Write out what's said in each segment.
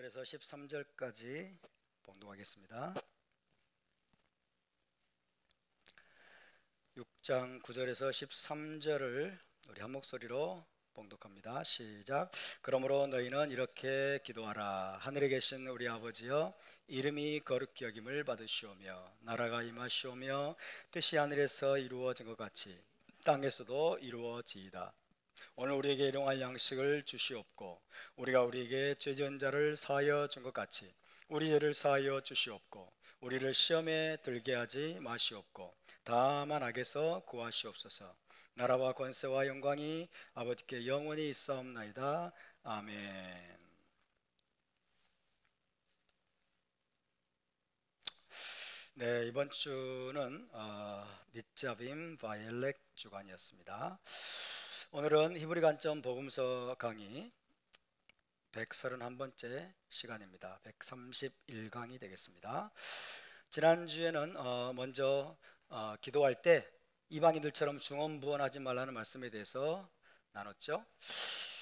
9절에서 13절까지 봉독하겠습니다. 6장 9절에서 13절을 우리 한 목소리로 봉독합니다. 시작. 그러므로 너희는 이렇게 기도하라. 하늘에 계신 우리 아버지여, 이름이 거룩히 여김을 받으시오며 나라가 임하시오며 뜻이 하늘에서 이루어진 것 같이 땅에서도 이루어지이다. 오늘 우리에게 일용할 양식을 주시옵고 우리가 우리에게 죄 지은 자를 사하여 준 것 같이 우리 죄를 사하여 주시옵고 우리를 시험에 들게 하지 마시옵고 다만 악에서 구하시옵소서. 나라와 권세와 영광이 아버지께 영원히 있사옵나이다. 아멘. 네, 이번 주는 닛자빔 바이엘렉 주간이었습니다. 오늘은 히브리 관점 복음서 강의 131번째 시간입니다. 131강이 되겠습니다. 지난주에는 먼저 기도할 때 이방인들처럼 중언부언하지 말라는 말씀에 대해서 나눴죠.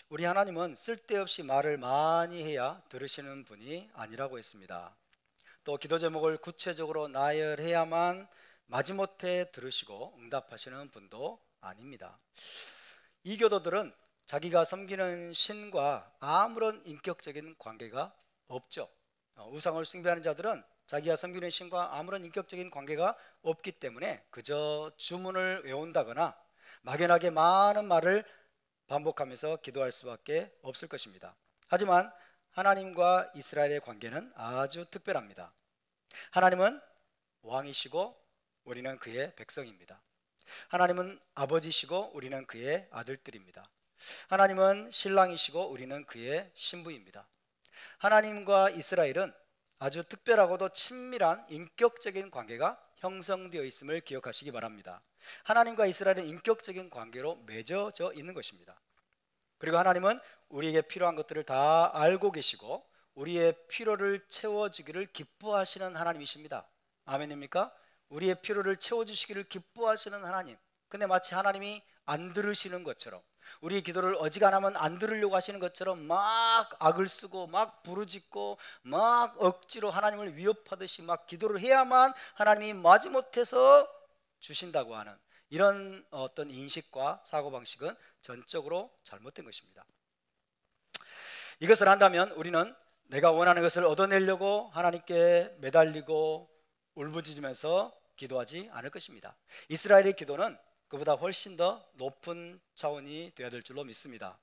우리 하나님은 쓸데없이 말을 많이 해야 들으시는 분이 아니라고 했습니다. 또 기도 제목을 구체적으로 나열해야만 마지못해 들으시고 응답하시는 분도 아닙니다. 이 교도들은 자기가 섬기는 신과 아무런 인격적인 관계가 없죠. 우상을 숭배하는 자들은 자기가 섬기는 신과 아무런 인격적인 관계가 없기 때문에 그저 주문을 외운다거나 막연하게 많은 말을 반복하면서 기도할 수밖에 없을 것입니다. 하지만 하나님과 이스라엘의 관계는 아주 특별합니다. 하나님은 왕이시고 우리는 그의 백성입니다. 하나님은 아버지시고 우리는 그의 아들들입니다. 하나님은 신랑이시고 우리는 그의 신부입니다. 하나님과 이스라엘은 아주 특별하고도 친밀한 인격적인 관계가 형성되어 있음을 기억하시기 바랍니다. 하나님과 이스라엘은 인격적인 관계로 맺어져 있는 것입니다. 그리고 하나님은 우리에게 필요한 것들을 다 알고 계시고 우리의 필요를 채워주기를 기뻐하시는 하나님이십니다. 아멘입니까? 우리의 필요를 채워주시기를 기뻐하시는 하나님. 근데 마치 하나님이 안 들으시는 것처럼, 우리의 기도를 어지간하면 안 들으려고 하시는 것처럼 막 악을 쓰고 막 부르짖고 막 억지로 하나님을 위협하듯이 막 기도를 해야만 하나님이 마지못해서 주신다고 하는 이런 어떤 인식과 사고방식은 전적으로 잘못된 것입니다. 이것을 한다면 우리는 내가 원하는 것을 얻어내려고 하나님께 매달리고 울부짖으면서 기도하지 않을 것입니다. 이스라엘의 기도는 그보다 훨씬 더 높은 차원이 되어야 될 줄로 믿습니다.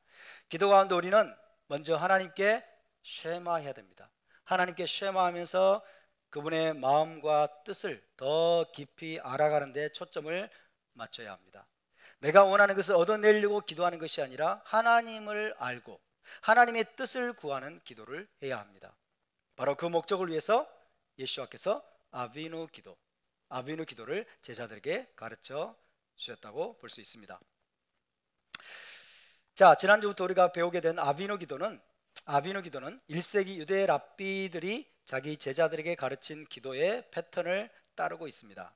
기도 가운데 우리는 먼저 하나님께 쉐마해야 됩니다. 하나님께 쉐마하면서 그분의 마음과 뜻을 더 깊이 알아가는 데 초점을 맞춰야 합니다. 내가 원하는 것을 얻어내려고 기도하는 것이 아니라 하나님을 알고 하나님의 뜻을 구하는 기도를 해야 합니다. 바로 그 목적을 위해서 예수와께서 아비누 기도를 제자들에게 가르쳐 주셨다고 볼 수 있습니다. 자, 지난주부터 우리가 배우게 된 아비누 기도는 1세기 유대 랍비들이 자기 제자들에게 가르친 기도의 패턴을 따르고 있습니다.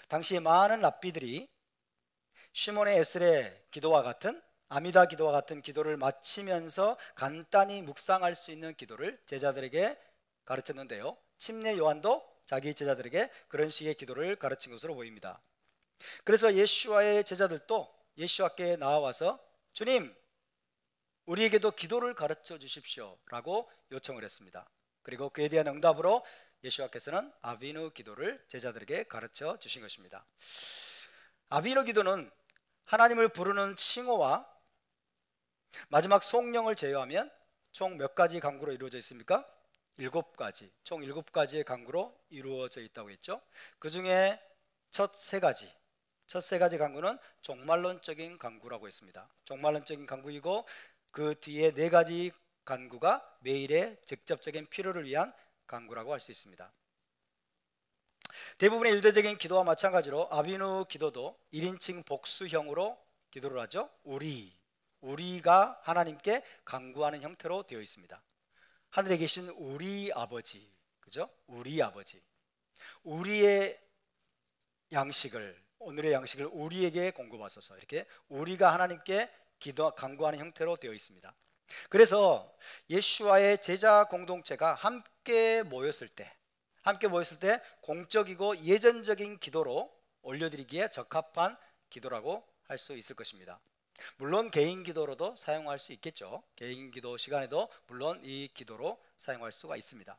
당시 많은 랍비들이 시몬의 에스레 기도와 같은 아미다 기도와 같은 기도를 마치면서 간단히 묵상할 수 있는 기도를 제자들에게 가르쳤는데요, 침례 요한도 자기 제자들에게 그런 식의 기도를 가르친 것으로 보입니다. 그래서 예수와의 제자들도 예수와께 나와서 주님, 우리에게도 기도를 가르쳐 주십시오 라고 요청을 했습니다. 그리고 그에 대한 응답으로 예수와께서는 아비누 기도를 제자들에게 가르쳐 주신 것입니다. 아비누 기도는 하나님을 부르는 칭호와 마지막 송영을 제외하면 총 몇 가지 강구로 이루어져 있습니까? 7가지, 총 7가지의 강구로 이루어져 있다고 했죠. 그 중에 첫 세 가지 강구는 종말론적인 강구라고 했습니다. 종말론적인 강구이고 그 뒤에 4가지 강구가 매일의 직접적인 필요를 위한 강구라고 할 수 있습니다. 대부분의 유대적인 기도와 마찬가지로 아비누 기도도 1인칭 복수형으로 기도를 하죠. 우리가 하나님께 강구하는 형태로 되어 있습니다. 하늘에 계신 우리 아버지, 그죠? 우리 아버지, 우리의 양식을, 오늘의 양식을 우리에게 공급하소서, 이렇게 우리가 하나님께 강구하는 형태로 되어 있습니다. 그래서 예수와의 제자 공동체가 함께 모였을 때 공적이고 예전적인 기도로 올려드리기에 적합한 기도라고 할 수 있을 것입니다. 물론 개인 기도로도 사용할 수 있겠죠. 개인 기도 시간에도 물론 이 기도로 사용할 수가 있습니다.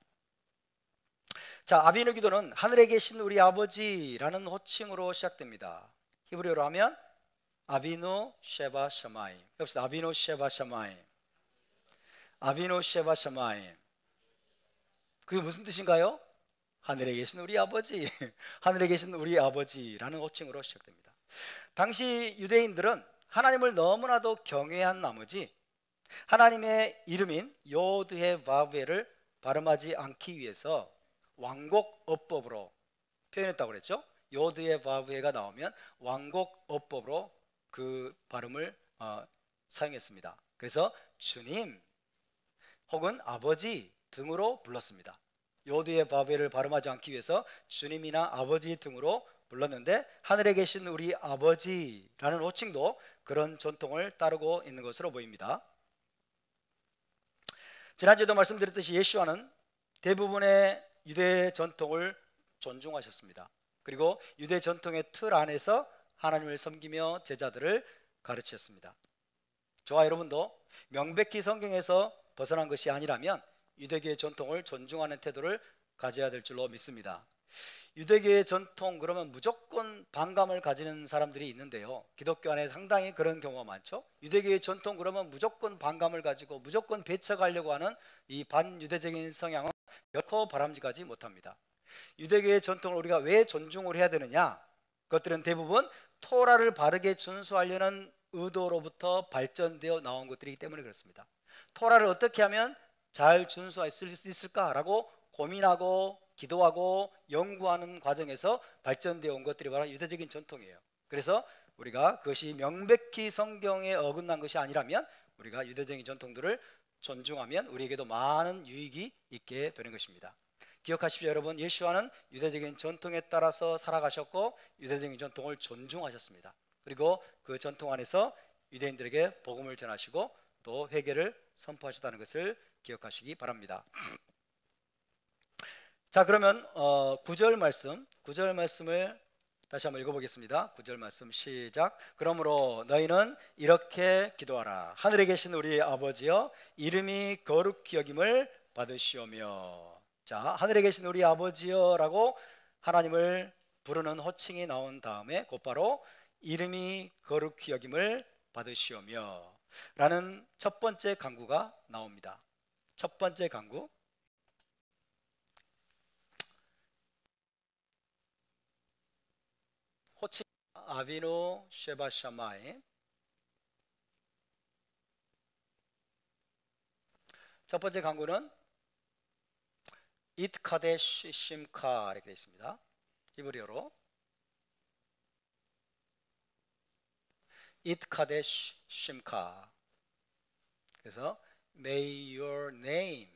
자, 아비누 기도는 하늘에 계신 우리 아버지라는 호칭으로 시작됩니다. 히브리어로 하면 아비누 셰바 샤마임. 여기서 아비누 셰바 샤마임. 아비누 셰바 샤마임. 그게 무슨 뜻인가요? 하늘에 계신 우리 아버지. 하늘에 계신 우리 아버지라는 호칭으로 시작됩니다. 당시 유대인들은 하나님을 너무나도 경외한 나머지 하나님의 이름인 요드헤 바브헤를 발음하지 않기 위해서 왕곡어법으로 표현했다고 그랬죠. 요드헤 바브헤가 나오면 왕곡어법으로 그 발음을 사용했습니다. 그래서 주님 혹은 아버지 등으로 불렀습니다. 요드헤 바브헤를 발음하지 않기 위해서 주님이나 아버지 등으로 불렀는데 하늘에 계신 우리 아버지라는 호칭도 그런 전통을 따르고 있는 것으로 보입니다. 지난주에도 말씀드렸듯이 예수와는 대부분의 유대 전통을 존중하셨습니다. 그리고 유대 전통의 틀 안에서 하나님을 섬기며 제자들을 가르치셨습니다. 저와 여러분도 명백히 성경에서 벗어난 것이 아니라면 유대교의 전통을 존중하는 태도를 가져야 될 줄로 믿습니다. 유대교의 전통 그러면 무조건 반감을 가지는 사람들이 있는데요, 기독교 안에 상당히 그런 경우가 많죠. 유대교의 전통 그러면 무조건 반감을 가지고 무조건 배척하려고 하는 이 반유대적인 성향은 결코 바람직하지 못합니다. 유대교의 전통을 우리가 왜 존중을 해야 되느냐? 그것들은 대부분 토라를 바르게 준수하려는 의도로부터 발전되어 나온 것들이기 때문에 그렇습니다. 토라를 어떻게 하면 잘 준수할 수 있을까라고 고민하고 기도하고 연구하는 과정에서 발전되어 온 것들이 바로 유대적인 전통이에요. 그래서 우리가 그것이 명백히 성경에 어긋난 것이 아니라면 우리가 유대적인 전통들을 존중하면 우리에게도 많은 유익이 있게 되는 것입니다. 기억하십시오 여러분, 예수와는 유대적인 전통에 따라서 살아가셨고 유대적인 전통을 존중하셨습니다. 그리고 그 전통 안에서 유대인들에게 복음을 전하시고 또 회개를 선포하셨다는 것을 기억하시기 바랍니다. 자, 그러면 9절 말씀을 다시 한번 읽어보겠습니다. 9절 말씀 시작. 그러므로 너희는 이렇게 기도하라. 하늘에 계신 우리 아버지여, 이름이 거룩히 여김을 받으시오며. 자, 하늘에 계신 우리 아버지여 라고 하나님을 부르는 호칭이 나온 다음에 곧바로 이름이 거룩히 여김을 받으시오며 라는 첫 번째 간구가 나옵니다. 첫 번째 간구, 호칭 아비누 셰바 샤마임. 첫 번째 간구는 이트카데시 심카 이렇게 되어 있습니다. 히브리어로 이트카데시 심카. 그래서 May your name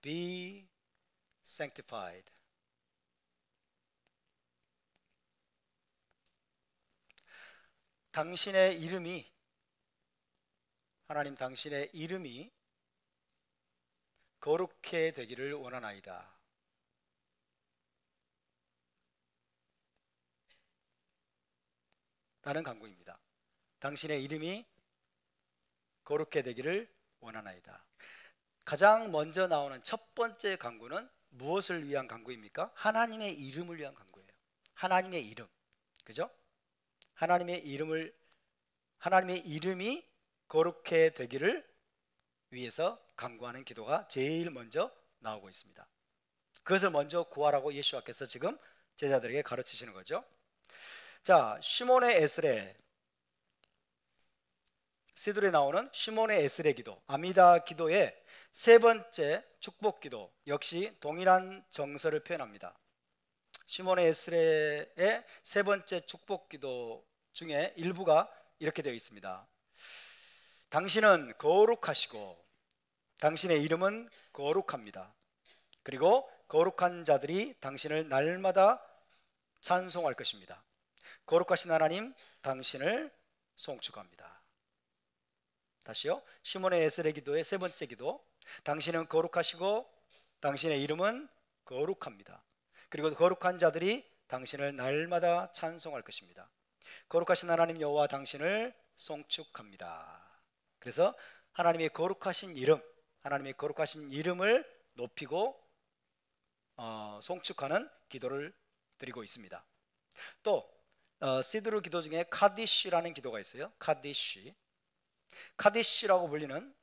be sanctified. 당신의 이름이, 하나님 당신의 이름이 거룩해 되기를 원하나이다. 라는 간구입니다. 당신의 이름이 거룩해 되기를 원하나이다. 가장 먼저 나오는 첫 번째 간구는 무엇을 위한 간구입니까? 하나님의 이름을 위한 간구예요. 하나님의 이름, 그죠? 하나님의 이름이 거룩해 되기를 위해서 간구하는 기도가 제일 먼저 나오고 있습니다. 그것을 먼저 구하라고 예수께서 지금 제자들에게 가르치시는 거죠. 자, 시몬의 에스레, 시들에 나오는 시몬의 에스레 기도, 아미다 기도의 세 번째 축복 기도 역시 동일한 정서를 표현합니다. 시몬의 에스레의 세 번째 축복 기도 중에 일부가 이렇게 되어 있습니다. 당신은 거룩하시고 당신의 이름은 거룩합니다. 그리고 거룩한 자들이 당신을 날마다 찬송할 것입니다. 거룩하신 하나님, 당신을 송축합니다. 다시요. 시몬의 에스겔 기도의 세 번째 기도. 당신은 거룩하시고 당신의 이름은 거룩합니다. 그리고 거룩한 자들이 당신을 날마다 찬송할 것입니다. 거룩하신 하나님 여호와 당신을 송축합니다. 그래서 하나님의 거룩하신 이름, 하나님의 거룩하신 이름을 높이고 송축하는 기도를 드리고 있습니다. 또 시드루 기도 중에 카디쉬라는 기도가 있어요. 카디쉬라고 불리는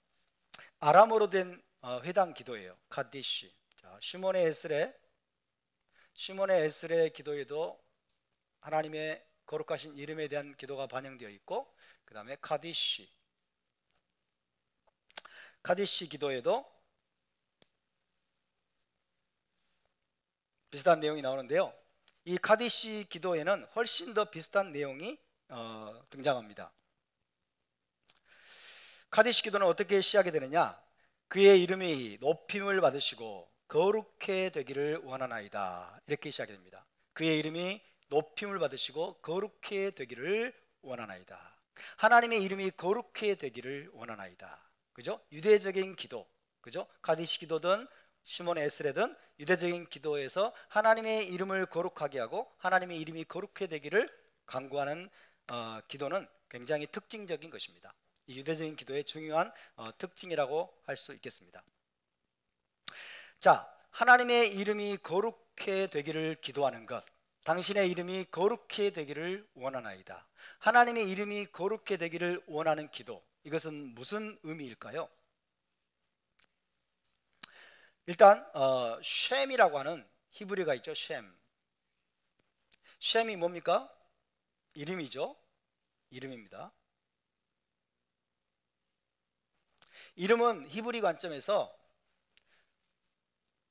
아람어로 된 회당 기도예요. 카디쉬. 자, 시몬의 에스겔의 기도에도 하나님의 거룩하신 이름에 대한 기도가 반영되어 있고, 그 다음에 카디쉬 기도에도 비슷한 내용이 나오는데요. 이 카디쉬 기도에는 훨씬 더 비슷한 내용이 등장합니다. 카디쉬 기도는 어떻게 시작이 되느냐? 그의 이름이 높임을 받으시고 거룩해 되기를 원하나이다. 이렇게 시작이 됩니다. 그의 이름이 높임을 받으시고 거룩해 되기를 원하나이다. 하나님의 이름이 거룩해 되기를 원하나이다. 그죠? 유대적인 기도, 그죠? 카디쉬 기도든 시몬의 에스겔이든 유대적인 기도에서 하나님의 이름을 거룩하게 하고 하나님의 이름이 거룩해 되기를 간구하는 기도는 굉장히 특징적인 것입니다. 이 유대적인 기도의 중요한 특징이라고 할 수 있겠습니다. 자, 하나님의 이름이 거룩해 되기를 기도하는 것, 당신의 이름이 거룩해 되기를 원하나이다. 하나님의 이름이 거룩해 되기를 원하는 기도, 이것은 무슨 의미일까요? 일단 쉔이라고 하는 히브리어가 있죠. 쉔이 뭡니까? 이름이죠. 이름입니다. 이름은 히브리 관점에서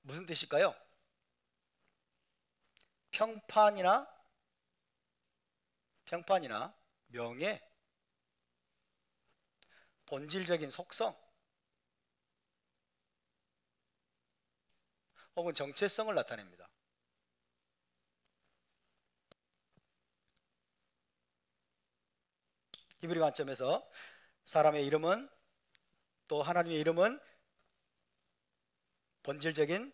무슨 뜻일까요? 평판이나 명예, 본질적인 속성 혹은 정체성을 나타냅니다. 히브리 관점에서 사람의 이름은, 또 하나님의 이름은 본질적인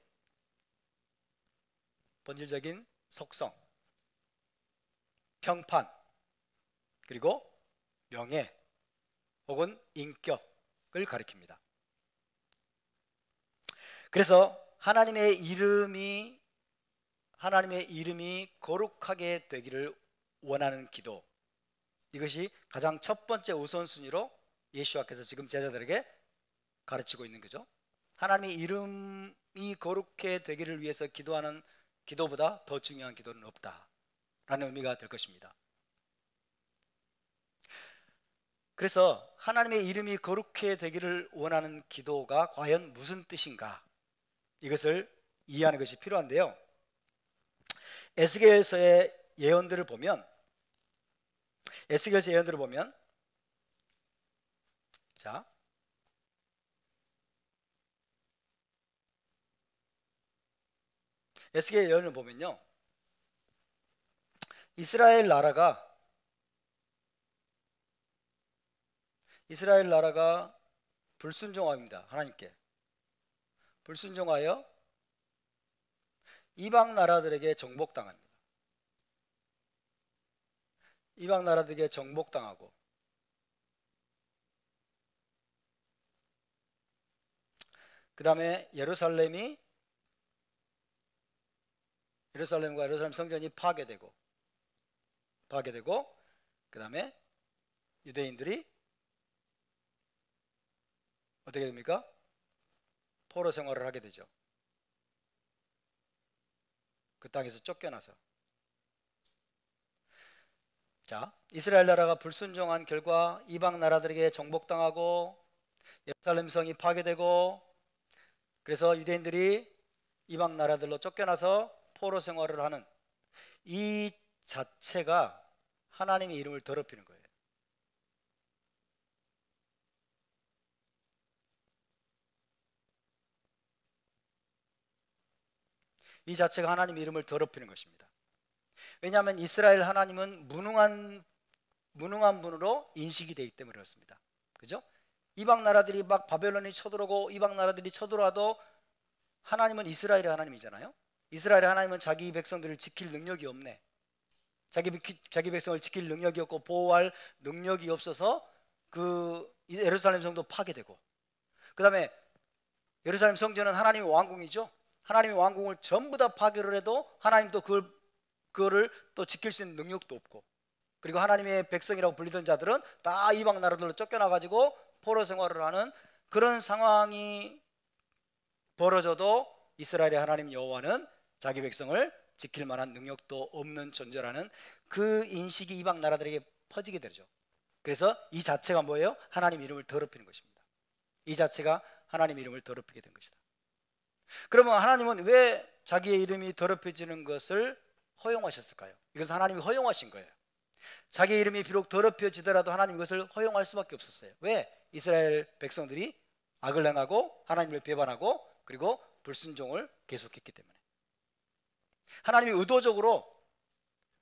속성, 평판, 그리고 명예 혹은 인격을 가리킵니다. 그래서 하나님의 이름이 거룩하게 되기를 원하는 기도, 이것이 가장 첫 번째 우선순위로 예수와께서 지금 제자들에게 가르치고 있는 거죠. 하나님의 이름이 거룩해 되기를 위해서 기도하는 기도보다 더 중요한 기도는 없다라는 의미가 될 것입니다. 그래서 하나님의 이름이 거룩해 되기를 원하는 기도가 과연 무슨 뜻인가, 이것을 이해하는 것이 필요한데요. 에스겔서의 예언들을 보면 자, 에스겔 예언을 보면요, 이스라엘 나라가 불순종합니다. 하나님께 불순종하여 이방 나라들에게 정복당합니다. 이방 나라들에게 정복당하고, 그 다음에 예루살렘과 예루살렘 성전이 파괴되고, 그 다음에 유대인들이 어떻게 됩니까? 포로 생활을 하게 되죠. 그 땅에서 쫓겨나서. 자, 이스라엘 나라가 불순종한 결과 이방 나라들에게 정복당하고 예루살렘 성이 파괴되고, 그래서 유대인들이 이방 나라들로 쫓겨나서 포로 생활을 하는 이 자체가 하나님의 이름을 더럽히는 거예요. 이 자체가 하나님의 이름을 더럽히는 것입니다. 왜냐하면 이스라엘 하나님은 무능한 분으로 인식이 되기 때문에 그렇습니다. 그죠? 이방 나라들이 막 바벨론이 쳐들어오고 이방 나라들이 쳐들어와도 하나님은 이스라엘의 하나님이잖아요. 이스라엘의 하나님은 자기 백성들을 지킬 능력이 없네. 자기 백성을 지킬 능력이 없고 보호할 능력이 없어서 그 예루살렘 성도 파괴되고, 그 다음에 예루살렘 성전은 하나님의 왕궁이죠. 하나님의 왕궁을 전부 다 파괴를 해도 하나님도 그거를 또 지킬 수 있는 능력도 없고, 그리고 하나님의 백성이라고 불리던 자들은 다 이방 나라들로 쫓겨나가지고 포로 생활을 하는 그런 상황이 벌어져도 이스라엘의 하나님 여호와는 자기 백성을 지킬 만한 능력도 없는 존재라는 그 인식이 이방 나라들에게 퍼지게 되죠. 그래서 이 자체가 뭐예요? 하나님 이름을 더럽히는 것입니다. 이 자체가 하나님 이름을 더럽히게 된 것이다. 그러면 하나님은 왜 자기의 이름이 더럽혀지는 것을 허용하셨을까요? 이것은 하나님이 허용하신 거예요. 자기의 이름이 비록 더럽혀지더라도 하나님 이것을 허용할 수밖에 없었어요. 왜? 이스라엘 백성들이 악을 행하고 하나님을 배반하고 그리고 불순종을 계속했기 때문에. 하나님이 의도적으로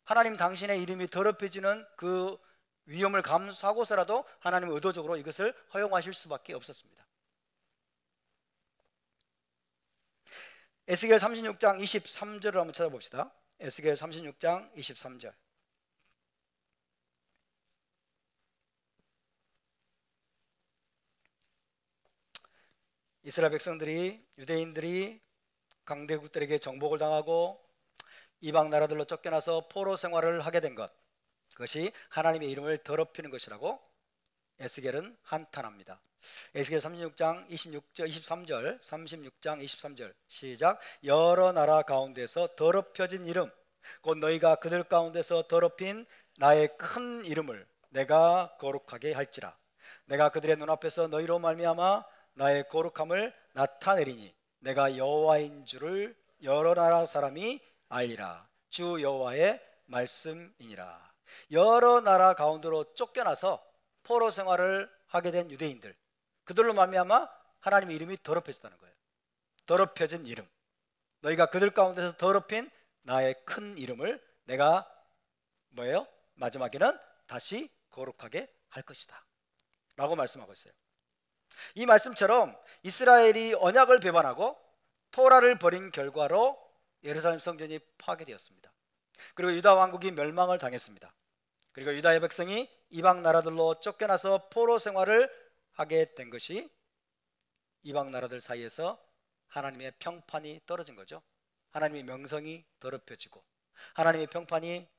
하나님 당신의 이름이 더럽혀지는 그 위험을 감수하고서라도 하나님은 의도적으로 이것을 허용하실 수밖에 없었습니다. 에스겔 36장 23절을 한번 찾아봅시다. 에스겔 36장 23절. 이스라엘 백성들이, 유대인들이 강대국들에게 정복을 당하고 이방 나라들로 쫓겨나서 포로 생활을 하게 된 것, 그것이 하나님의 이름을 더럽히는 것이라고 에스겔은 한탄합니다. 에스겔 36장 23절 36장 23절 시작. 여러 나라 가운데서 더럽혀진 이름, 곧 너희가 그들 가운데서 더럽힌 나의 큰 이름을 내가 거룩하게 할지라. 내가 그들의 눈앞에서 너희로 말미암아 나의 거룩함을 나타내리니 내가 여호와인 줄을 여러 나라 사람이 알리라. 주 여호와의 말씀이니라. 여러 나라 가운데로 쫓겨나서 포로 생활을 하게 된 유대인들, 그들로 말미암아 하나님의 이름이 더럽혀졌다는 거예요. 더럽혀진 이름, 너희가 그들 가운데서 더럽힌 나의 큰 이름을 내가 뭐예요? 마지막에는 다시 거룩하게 할 것이다 라고 말씀하고 있어요. 이 말씀처럼 이스라엘이 언약을 배반하고 토라를 버린 결과로 예루살렘 성전이 파괴되었습니다. 그리고 유다 왕국이 멸망을 당했습니다. 그리고 유다의 백성이 이방 나라들로 쫓겨나서 포로 생활을 하게 된 것이 이방 나라들 사이에서 하나님의 평판이 떨어진 거죠. 하나님의 명성이 더럽혀지고 하나님의 평판이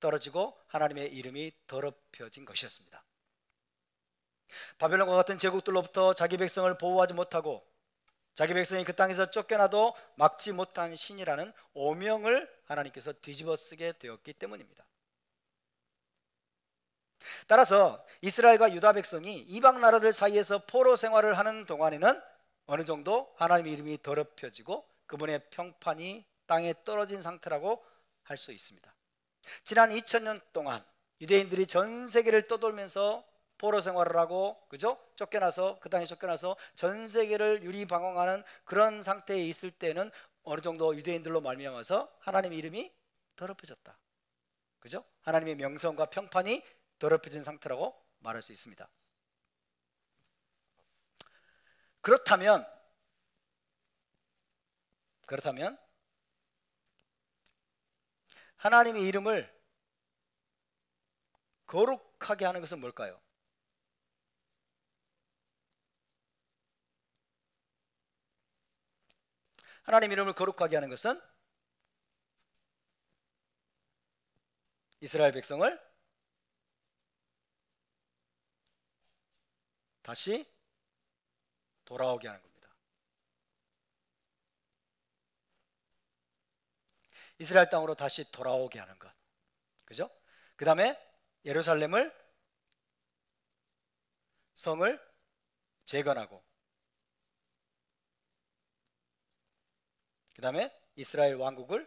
떨어지고 하나님의 이름이 더럽혀진 것이었습니다. 바벨론과 같은 제국들로부터 자기 백성을 보호하지 못하고 자기 백성이 그 땅에서 쫓겨나도 막지 못한 신이라는 오명을 하나님께서 뒤집어쓰게 되었기 때문입니다. 따라서 이스라엘과 유다 백성이 이방 나라들 사이에서 포로 생활을 하는 동안에는 어느 정도 하나님의 이름이 더럽혀지고 그분의 평판이 땅에 떨어진 상태라고 할 수 있습니다. 지난 2000년 동안 유대인들이 전 세계를 떠돌면서 포로 생활을 하고, 그죠? 쫓겨나서, 그 땅에 쫓겨나서 전 세계를 유리방황하는 그런 상태에 있을 때는 어느 정도 유대인들로 말미암아서 하나님의 이름이 더럽혀졌다, 그죠? 하나님의 명성과 평판이 더럽혀진 상태라고 말할 수 있습니다. 그렇다면 하나님의 이름을 거룩하게 하는 것은 뭘까요? 하나님 이름을 거룩하게 하는 것은 이스라엘 백성을 다시 돌아오게 하는 겁니다. 이스라엘 땅으로 다시 돌아오게 하는 것, 그죠? 그 다음에 예루살렘을, 성을 재건하고, 그 다음에 이스라엘 왕국을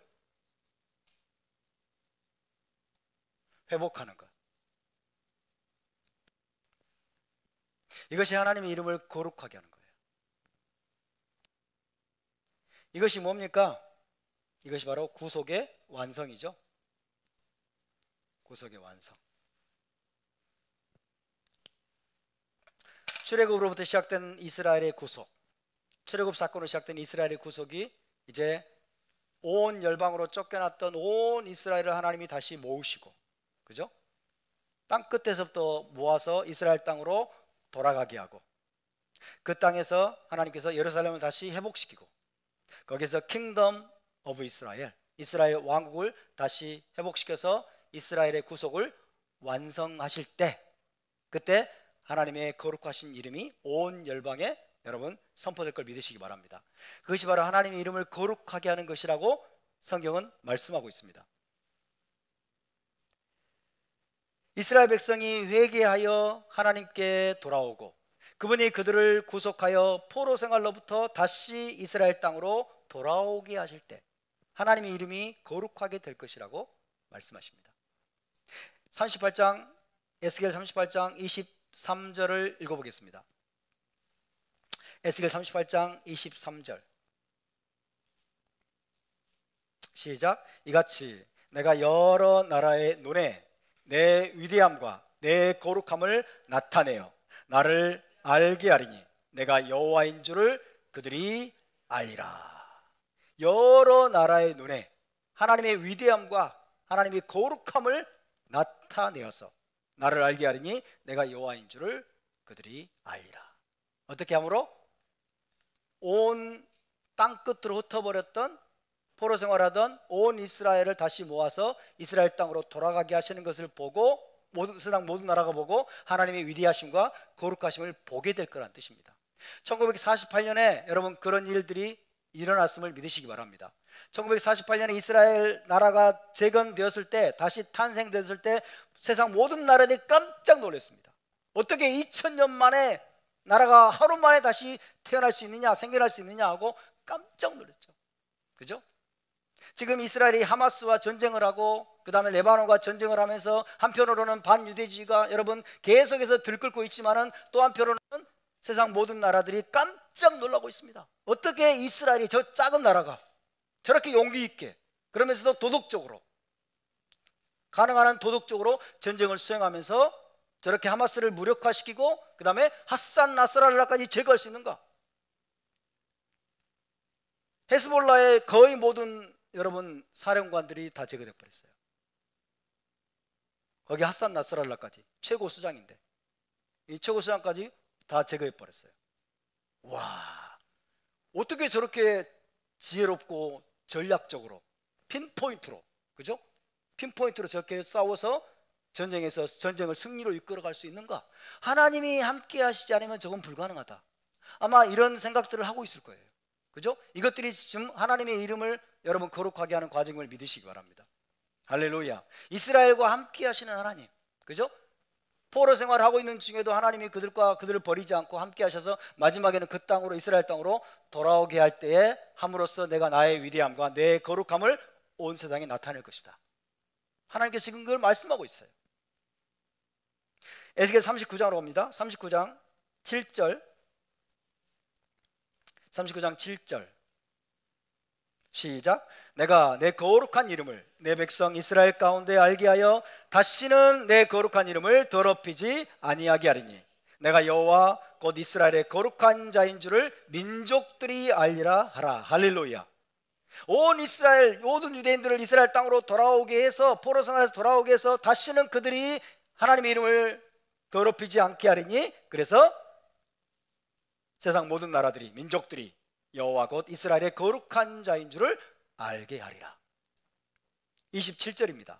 회복하는 것, 이것이 하나님의 이름을 거룩하게 하는 거예요. 이것이 뭡니까? 이것이 바로 구속의 완성이죠. 구속의 완성. 출애굽으로부터 시작된 이스라엘의 구속, 출애굽 사건으로 시작된 이스라엘의 구속이 이제 온 열방으로 쫓겨났던 온 이스라엘을 하나님이 다시 모으시고, 그죠? 땅 끝에서부터 모아서 이스라엘 땅으로 돌아가게 하고, 그 땅에서 하나님께서 예루살렘을 다시 회복시키고, 거기서 킹덤 오브 이스라엘, 이스라엘 왕국을 다시 회복시켜서 이스라엘의 구속을 완성하실 때, 그때 하나님의 거룩하신 이름이 온 열방에 여러분 선포될 걸 믿으시기 바랍니다. 그것이 바로 하나님의 이름을 거룩하게 하는 것이라고 성경은 말씀하고 있습니다. 이스라엘 백성이 회개하여 하나님께 돌아오고, 그분이 그들을 구속하여 포로 생활로부터 다시 이스라엘 땅으로 돌아오게 하실 때 하나님의 이름이 거룩하게 될 것이라고 말씀하십니다. 38장, 에스겔 38장 23절을 읽어보겠습니다. 에스겔 38장 23절 시작. 이같이 내가 여러 나라의 눈에 내 위대함과 내 거룩함을 나타내어 나를 알게 하리니 내가 여호와인 줄을 그들이 알리라. 여러 나라의 눈에 하나님의 위대함과 하나님의 거룩함을 나타내어서 나를 알게 하리니 내가 여호와인 줄을 그들이 알리라. 어떻게 함으로? 온 땅끝으로 흩어버렸던 포로 생활하던 온 이스라엘을 다시 모아서 이스라엘 땅으로 돌아가게 하시는 것을 보고, 세상 모든 나라가 보고 하나님의 위대하심과 거룩하심을 보게 될 거란 뜻입니다. 1948년에 여러분 그런 일들이 일어났음을 믿으시기 바랍니다. 1948년에 이스라엘 나라가 재건되었을 때, 다시 탄생되었을 때 세상 모든 나라들이 깜짝 놀랐습니다. 어떻게 2000년 만에 나라가 하루 만에 다시 태어날 수 있느냐, 생겨날 수 있느냐 하고 깜짝 놀랐죠. 그죠? 지금 이스라엘이 하마스와 전쟁을 하고, 그 다음에 레바논과 전쟁을 하면서 한편으로는 반유대주의가 여러분 계속해서 들끓고 있지만은 또 한편으로는 세상 모든 나라들이 깜짝 놀라고 있습니다. 어떻게 이스라엘이, 저 작은 나라가 저렇게 용기 있게, 그러면서도 도덕적으로, 가능한 한 도덕적으로 전쟁을 수행하면서 저렇게 하마스를 무력화시키고 그 다음에 하산 나스랄라까지 제거할 수 있는가? 헤스볼라의 거의 모든 여러분 사령관들이 다 제거되어 버렸어요. 거기 하산 나스랄라까지, 최고 수장인데 이 최고 수장까지 다 제거해 버렸어요. 와, 어떻게 저렇게 지혜롭고 전략적으로 핀포인트로, 그죠? 핀포인트로 저렇게 싸워서 전쟁에서 전쟁을 승리로 이끌어갈 수 있는가? 하나님이 함께 하시지 않으면 저건 불가능하다. 아마 이런 생각들을 하고 있을 거예요. 그죠? 이것들이 지금 하나님의 이름을 여러분 거룩하게 하는 과정을 믿으시기 바랍니다. 할렐루야. 이스라엘과 함께 하시는 하나님, 그죠? 포로 생활을 하고 있는 중에도 하나님이 그들을 버리지 않고 함께 하셔서 마지막에는 그 땅으로, 이스라엘 땅으로 돌아오게 할 때에 함으로써 내가 나의 위대함과 내 거룩함을 온 세상에 나타낼 것이다. 하나님께서 지금 그걸 말씀하고 있어요. 에스겔 39장으로 옵니다. 39장 7절, 39장 7절 시작. 내가 내 거룩한 이름을 내 백성 이스라엘 가운데 알게 하여 다시는 내 거룩한 이름을 더럽히지 아니하게 하리니 내가 여호와 곧 이스라엘의 거룩한 자인 줄을 민족들이 알리라 하라. 할렐루야. 온 이스라엘 모든 유대인들을 이스라엘 땅으로 돌아오게 해서, 포로 생활에서 돌아오게 해서 다시는 그들이 하나님의 이름을 더럽히지 않게 하리니 그래서 세상 모든 나라들이, 민족들이 여호와 곧 이스라엘의 거룩한 자인 줄을 알게 하리라. 27절입니다.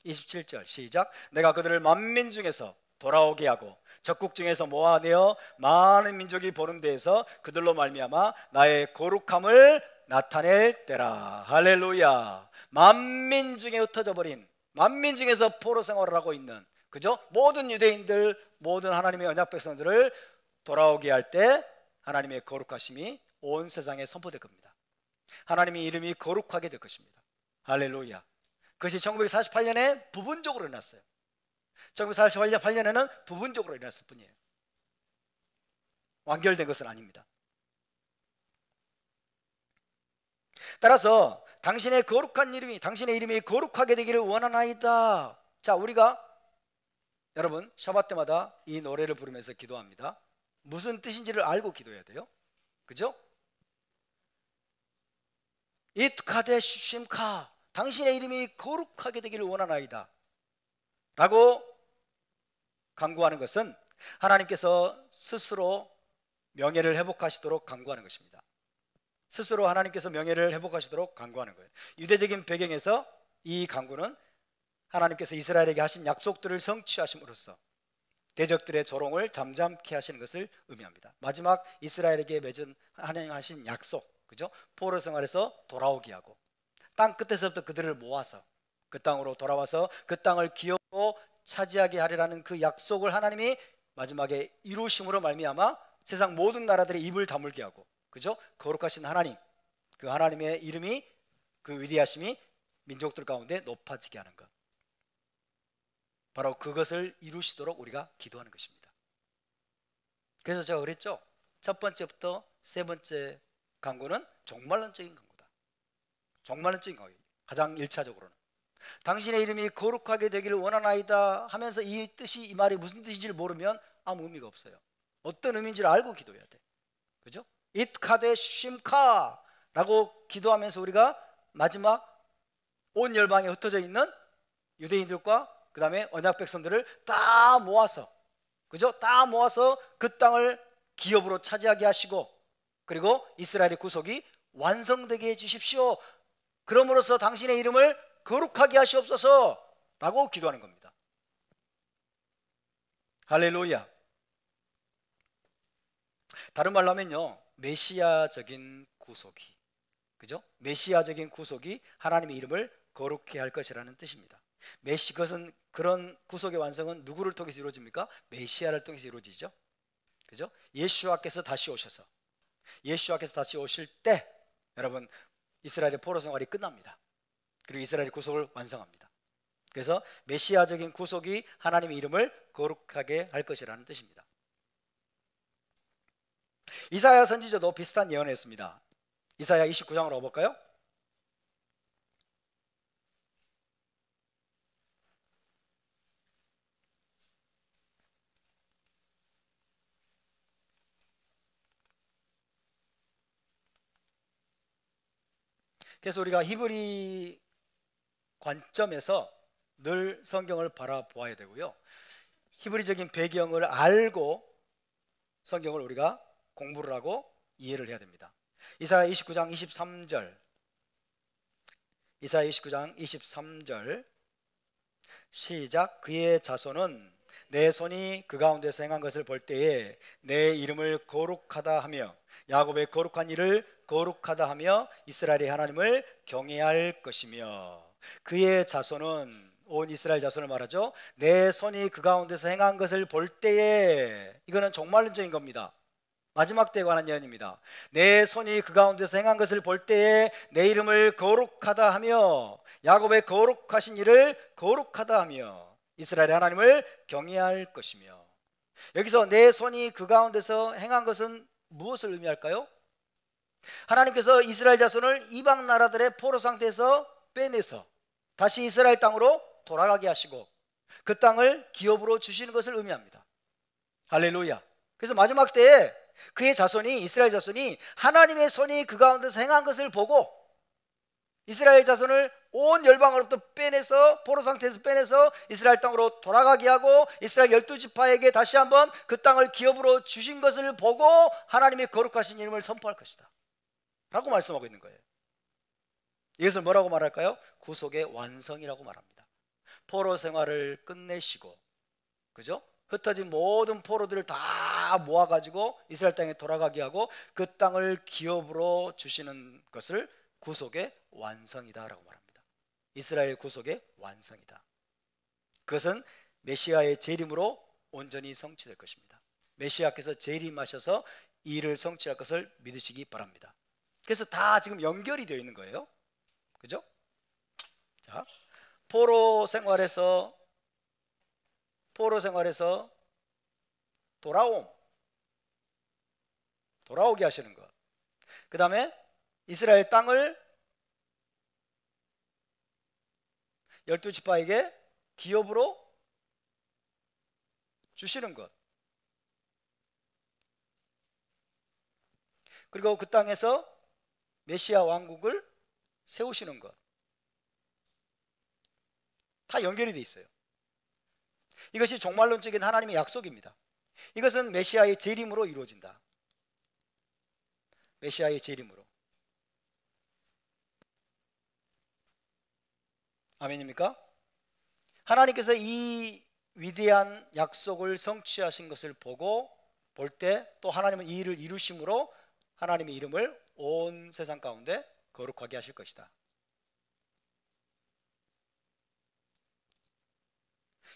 27절 시작. 내가 그들을 만민 중에서 돌아오게 하고 적국 중에서 모아내어 많은 민족이 보는 데에서 그들로 말미암아 나의 거룩함을 나타낼 때라. 할렐루야. 만민 중에 흩어져 버린, 만민 중에서 포로 생활을 하고 있는, 그죠? 모든 유대인들, 모든 하나님의 언약 백성들을 돌아오게 할 때 하나님의 거룩하심이 온 세상에 선포될 겁니다. 하나님의 이름이 거룩하게 될 것입니다. 할렐루야. 그것이 1948년에 부분적으로 일어났어요. 1948년에는 부분적으로 일어났을 뿐이에요. 완결된 것은 아닙니다. 따라서 당신의 거룩한 이름이, 당신의 이름이 거룩하게 되기를 원하나이다. 자, 우리가 여러분 샤bat 때마다 이 노래를 부르면서 기도합니다. 무슨 뜻인지를 알고 기도해야 돼요. 그죠? 이트카데시 심카, 당신의 이름이 거룩하게 되기를 원하나이다 라고 간구하는 것은 하나님께서 스스로 명예를 회복하시도록 간구하는 것입니다. 스스로 하나님께서 명예를 회복하시도록 간구하는 거예요. 유대적인 배경에서 이 간구는 하나님께서 이스라엘에게 하신 약속들을 성취하심으로써 대적들의 조롱을 잠잠케 하시는 것을 의미합니다. 마지막 이스라엘에게 맺은 하나님 약속, 그죠? 포로 생활에서 돌아오게 하고 땅 끝에서부터 그들을 모아서 그 땅으로 돌아와서 그 땅을 기업으로 차지하게 하리라는 그 약속을 하나님이 마지막에 이루심으로 말미암아 세상 모든 나라들의 입을 다물게 하고, 그죠? 거룩하신 하나님, 그 하나님의 이름이, 그 위대하심이 민족들 가운데 높아지게 하는 것, 바로 그것을 이루시도록 우리가 기도하는 것입니다. 그래서 제가 그랬죠. 첫 번째부터 세 번째 간구는 종말론적인 간구다. 종말론적인 간구. 가장 1차적으로는 당신의 이름이 거룩하게 되기를 원하나이다 하면서 이 뜻이, 이 말이 무슨 뜻인지를 모르면 아무 의미가 없어요. 어떤 의미인지를 알고 기도해야 돼. 그죠? 이트카데 심카 라고 기도하면서 우리가 마지막 온 열방에 흩어져 있는 유대인들과 그 다음에 언약 백성들을 다 모아서, 그죠? 다 모아서 그 땅을 기업으로 차지하게 하시고, 그리고 이스라엘의 구속이 완성되게 해주십시오. 그럼으로써 당신의 이름을 거룩하게 하시옵소서 라고 기도하는 겁니다. 할렐루야. 다른 말로 하면요, 메시아적인 구속이, 그죠? 메시아적인 구속이 하나님의 이름을 거룩해 할 것이라는 뜻입니다. 그것은, 그런 구속의 완성은 누구를 통해서 이루어집니까? 메시아를 통해서 이루어지죠. 그죠? 예수와께서 다시 오셔서, 예수와께서 다시 오실 때 여러분 이스라엘의 포로 생활이 끝납니다. 그리고 이스라엘의 구속을 완성합니다. 그래서 메시아적인 구속이 하나님의 이름을 거룩하게 할 것이라는 뜻입니다. 이사야 선지자도 비슷한 예언을 했습니다. 이사야 29장으로 가볼까요? 그래서 우리가 히브리 관점에서 늘 성경을 바라보아야 되고요, 히브리적인 배경을 알고 성경을 우리가 공부를 하고 이해를 해야 됩니다. 이사야 29장 23절, 이사야 29장 23절 시작. 그의 자손은 내 손이 그 가운데서 행한 것을 볼 때에 내 이름을 거룩하다 하며 야곱의 거룩한 일을 거룩하다 하며 이스라엘의 하나님을 경외할 것이며, 그의 자손은 온 이스라엘 자손을 말하죠. 내 손이 그 가운데서 행한 것을 볼 때에, 이거는 종말론적인 겁니다. 마지막 때에 관한 예언입니다. 내 손이 그 가운데서 행한 것을 볼 때에 내 이름을 거룩하다 하며 야곱의 거룩하신 일을 거룩하다 하며 이스라엘의 하나님을 경외할 것이며. 여기서 내 손이 그 가운데서 행한 것은 무엇을 의미할까요? 하나님께서 이스라엘 자손을 이방 나라들의 포로 상태에서 빼내서 다시 이스라엘 땅으로 돌아가게 하시고 그 땅을 기업으로 주시는 것을 의미합니다. 할렐루야. 그래서 마지막 때에 그의 자손이, 이스라엘 자손이 하나님의 손이 그 가운데서 행한 것을 보고 이스라엘 자손을 온 열방으로부터 빼내서, 포로 상태에서 빼내서 이스라엘 땅으로 돌아가게 하고 이스라엘 12지파에게 다시 한번 그 땅을 기업으로 주신 것을 보고 하나님의 거룩하신 이름을 선포할 것이다 라고 말씀하고 있는 거예요. 이것을 뭐라고 말할까요? 구속의 완성이라고 말합니다. 포로 생활을 끝내시고, 그죠? 흩어진 모든 포로들을 다 모아가지고 이스라엘 땅에 돌아가게 하고 그 땅을 기업으로 주시는 것을 구속의 완성이다라고 말합니다. 이스라엘 구속의 완성이다. 그것은 메시아의 재림으로 온전히 성취될 것입니다. 메시아께서 재림하셔서 이 일을 성취할 것을 믿으시기 바랍니다. 그래서 다 지금 연결이 되어 있는 거예요. 그죠? 자, 포로 생활에서 돌아오게 하시는 것. 그 다음에 이스라엘 땅을 12지파에게 기업으로 주시는 것, 그리고 그 땅에서 메시아 왕국을 세우시는 것, 다 연결이 돼 있어요. 이것이 종말론적인 하나님의 약속입니다. 이것은 메시아의 재림으로 이루어진다. 메시아의 재림으로. 아멘입니까? 하나님께서 이 위대한 약속을 성취하신 것을 보고 볼 때 또 하나님은 이 일을 이루심으로 하나님의 이름을 온 세상 가운데 거룩하게 하실 것이다.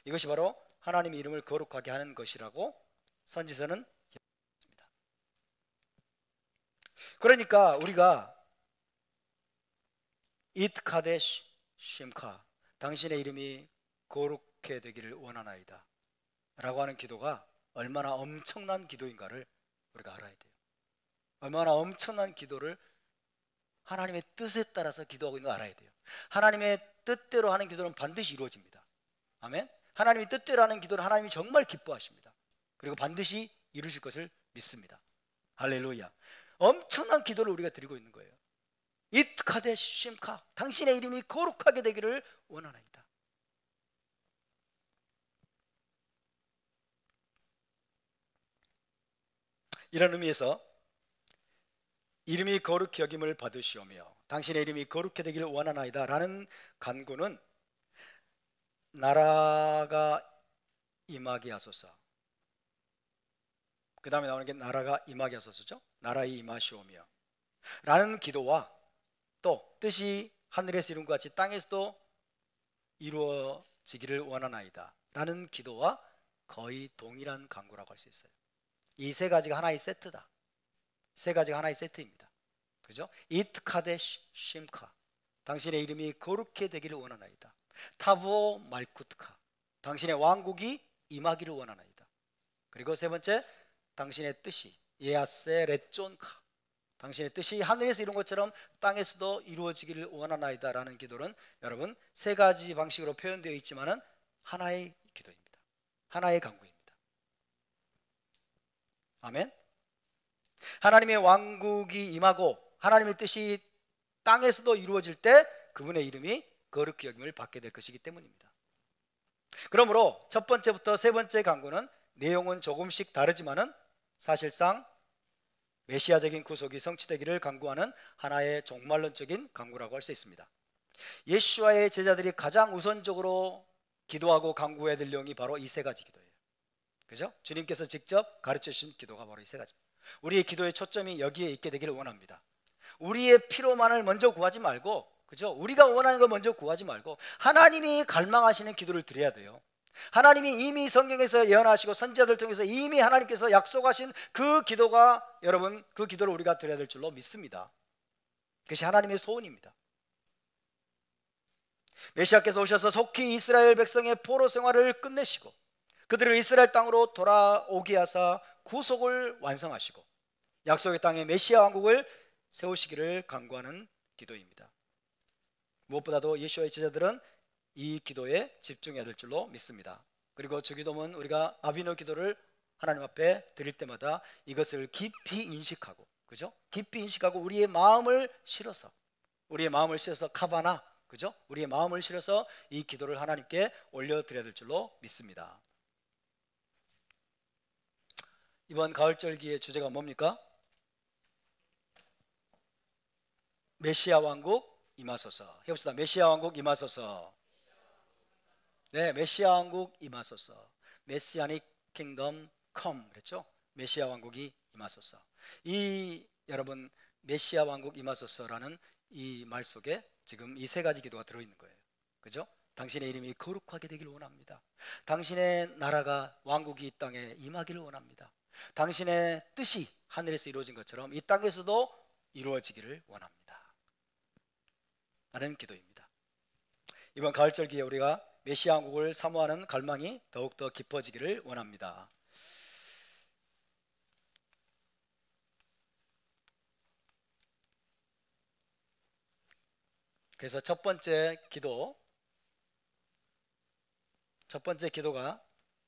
이것이 바로 하나님의 이름을 거룩하게 하는 것이라고 선지서는 얘기합니다. 그러니까 우리가 이트카데시 심카, 당신의 이름이 거룩해 되기를 원하나이다 라고 하는 기도가 얼마나 엄청난 기도인가를 우리가 알아야 돼요. 얼마나 엄청난 기도를 하나님의 뜻에 따라서 기도하고 있는 걸 알아야 돼요. 하나님의 뜻대로 하는 기도는 반드시 이루어집니다. 아멘. 하나님의 뜻대로 하는 기도는 하나님이 정말 기뻐하십니다. 그리고 반드시 이루실 것을 믿습니다. 할렐루야. 엄청난 기도를 우리가 드리고 있는 거예요. 이트카데시 심카, 당신의 이름이 거룩하게 되기를 원하나이다. 이런 의미에서 이름이 거룩히 여김을 받으시오며 당신의 이름이 거룩해 되기를 원하나이다 라는 간구는 나라가 임하게 하소서, 그 다음에 나오는 게 나라가 임하게 하소서죠. 나라에 임하시오며 라는 기도와 또 뜻이 하늘에서 이룬 것 같이 땅에서도 이루어지기를 원하나이다 라는 기도와 거의 동일한 간구라고 할 수 있어요. 이 세 가지가 하나의 세트다. 세 가지가 하나의 세트입니다. 그죠? 이트카데시 심카, 당신의 이름이 거룩해 되기를 원하나이다. 타보 말쿠트카, 당신의 왕국이 임하기를 원하나이다. 그리고 세 번째, 당신의 뜻이 예아세 레존카, 당신의 뜻이 하늘에서 이룬 것처럼 땅에서도 이루어지기를 원하나이다 라는 기도는 여러분 세 가지 방식으로 표현되어 있지만은 하나의 기도입니다. 하나의 간구입니다. 아멘. 하나님의 왕국이 임하고 하나님의 뜻이 땅에서도 이루어질 때 그분의 이름이 거룩히 여김을 받게 될 것이기 때문입니다. 그러므로 첫 번째부터 세 번째 간구는 내용은 조금씩 다르지만은 사실상 메시아적인 구속이 성취되기를 간구하는 하나의 종말론적인 간구라고 할 수 있습니다. 예수와의 제자들이 가장 우선적으로 기도하고 간구해야 될 내용이 바로 이 세 가지 기도예요. 그죠? 주님께서 직접 가르쳐 주신 기도가 바로 이 세 가지입니다. 우리의 기도의 초점이 여기에 있게 되기를 원합니다. 우리의 필요만을 먼저 구하지 말고, 그죠? 우리가 원하는 걸 먼저 구하지 말고 하나님이 갈망하시는 기도를 드려야 돼요. 하나님이 이미 성경에서 예언하시고 선지자들 통해서 이미 하나님께서 약속하신 그 기도가 여러분 그 기도를 우리가 드려야 될 줄로 믿습니다. 그것이 하나님의 소원입니다. 메시아께서 오셔서 속히 이스라엘 백성의 포로 생활을 끝내시고 그들을 이스라엘 땅으로 돌아오게 하사 구속을 완성하시고 약속의 땅에 메시아 왕국을 세우시기를 간구하는 기도입니다. 무엇보다도 예수와의 제자들은 이 기도에 집중해야 될 줄로 믿습니다. 그리고 주기도문 우리가 아비노 기도를 하나님 앞에 드릴 때마다 이것을 깊이 인식하고, 그죠? 깊이 인식하고 우리의 마음을 실어서 카바나, 그죠? 우리의 마음을 실어서 이 기도를 하나님께 올려드려야 될 줄로 믿습니다. 이번 가을절기의 주제가 뭡니까? 메시아 왕국 임하소서. 해봅시다. 메시아 왕국 임하소서. 네, 메시아 왕국 임하소서. 메시아닉 킹덤 컴 그랬죠? 메시아 왕국이 임하소서. 이 여러분 메시아 왕국 임하소서라는 이 말 속에 지금 이 세 가지 기도가 들어있는 거예요. 그죠? 당신의 이름이 거룩하게 되기를 원합니다. 당신의 나라가 왕국이 이 땅에 임하기를 원합니다. 당신의 뜻이 하늘에서 이루어진 것처럼 이 땅에서도 이루어지기를 원합니다 라는 기도입니다. 이번 가을절기에 우리가 메시아 왕국을 사모하는 갈망이 더욱더 깊어지기를 원합니다. 그래서 첫 번째 기도가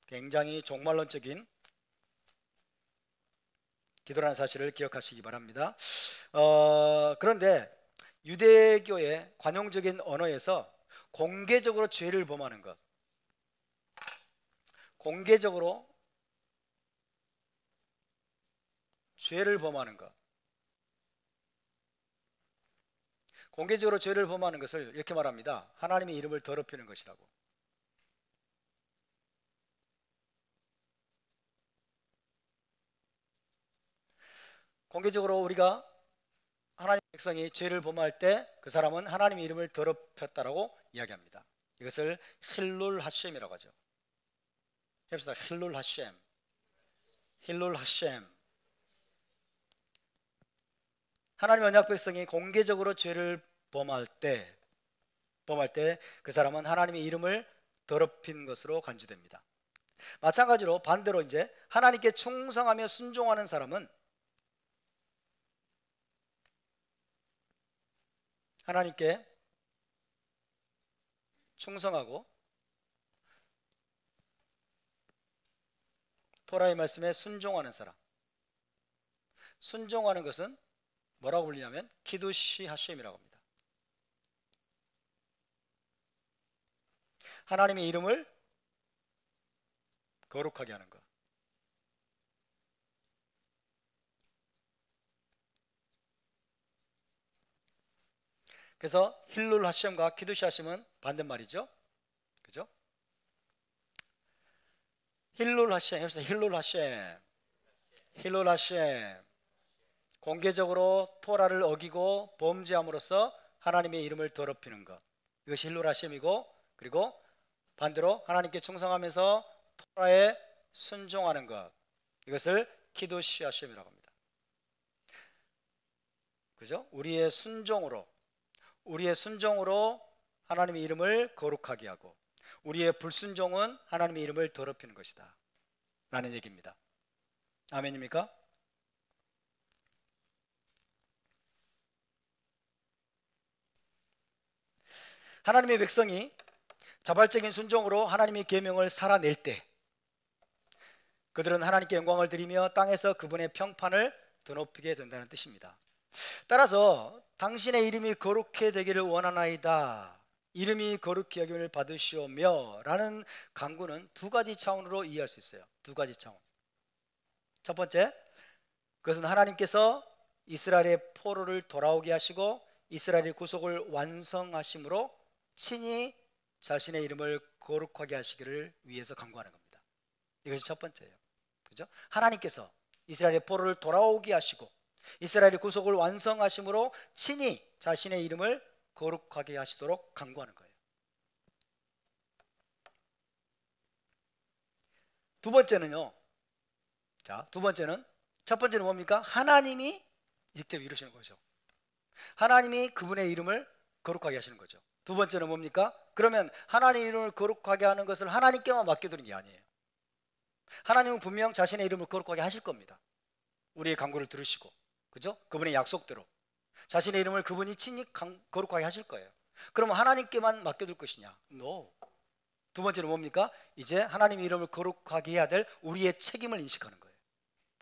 굉장히 종말론적인 기도라는 사실을 기억하시기 바랍니다. 그런데 유대교의 관용적인 언어에서 공개적으로 죄를 범하는 것, 공개적으로 죄를 범하는 것, 공개적으로 죄를 범하는 것을 이렇게 말합니다. 하나님의 이름을 더럽히는 것이라고. 공개적으로 우리가 하나님의 백성이 죄를 범할 때 그 사람은 하나님의 이름을 더럽혔다라고 이야기합니다. 이것을 힐룰 하셴이라고 하죠. 해봅시다. 힐룰 하셴, 힐룰 하셴. 하나님의 언약 백성이 공개적으로 죄를 범할 때 그 사람은 하나님의 이름을 더럽힌 것으로 간주됩니다. 마찬가지로 반대로 이제 하나님께 충성하며 순종하는 사람은 하나님께 충성하고 토라의 말씀에 순종하는 사람, 순종하는 것은 뭐라고 불리냐면 키두시 하셴이라고 합니다. 하나님의 이름을 거룩하게 하는 것. 그래서 힐룰 하셴과 키두시 하셴은 반대말이죠. 그죠? 힐룰 하셴, 해서 힐룰 하셴, 힐룰 하셴. 공개적으로 토라를 어기고 범죄함으로써 하나님의 이름을 더럽히는 것, 이것이 힐룰 하셴이고, 그리고 반대로 하나님께 충성하면서 토라에 순종하는 것, 이것을 키두시 하셴이라고 합니다. 그죠? 우리의 순종으로 하나님의 이름을 거룩하게 하고, 우리의 불순종은 하나님의 이름을 더럽히는 것이다 라는 얘기입니다. 아멘입니까? 하나님의 백성이 자발적인 순종으로 하나님의 계명을 살아낼 때 그들은 하나님께 영광을 드리며 땅에서 그분의 평판을 드높이게 된다는 뜻입니다. 따라서 당신의 이름이 거룩해 되기를 원하나이다, 이름이 거룩히 여김을 받으시오며 라는 간구는 두 가지 차원으로 이해할 수 있어요. 두 가지 차원. 첫 번째, 그것은 하나님께서 이스라엘의 포로를 돌아오게 하시고 이스라엘의 구속을 완성하심으로 친히 자신의 이름을 거룩하게 하시기를 위해서 간구하는 겁니다. 이것이 첫 번째예요. 그죠? 하나님께서 이스라엘의 포로를 돌아오게 하시고 이스라엘의 구속을 완성하심으로 친히 자신의 이름을 거룩하게 하시도록 간구하는 거예요. 두 번째는요. 자, 두 번째는, 첫 번째는 뭡니까? 하나님이 직접 이루시는 거죠. 하나님이 그분의 이름을 거룩하게 하시는 거죠. 두 번째는 뭡니까? 그러면 하나님의 이름을 거룩하게 하는 것을 하나님께만 맡겨두는 게 아니에요. 하나님은 분명 자신의 이름을 거룩하게 하실 겁니다. 우리의 간구를 들으시고, 그죠? 그분의 약속대로 자신의 이름을 그분이 친히 거룩하게 하실 거예요. 그럼 하나님께만 맡겨둘 것이냐? No. 두 번째는 뭡니까? 이제 하나님의 이름을 거룩하게 해야 될 우리의 책임을 인식하는 거예요.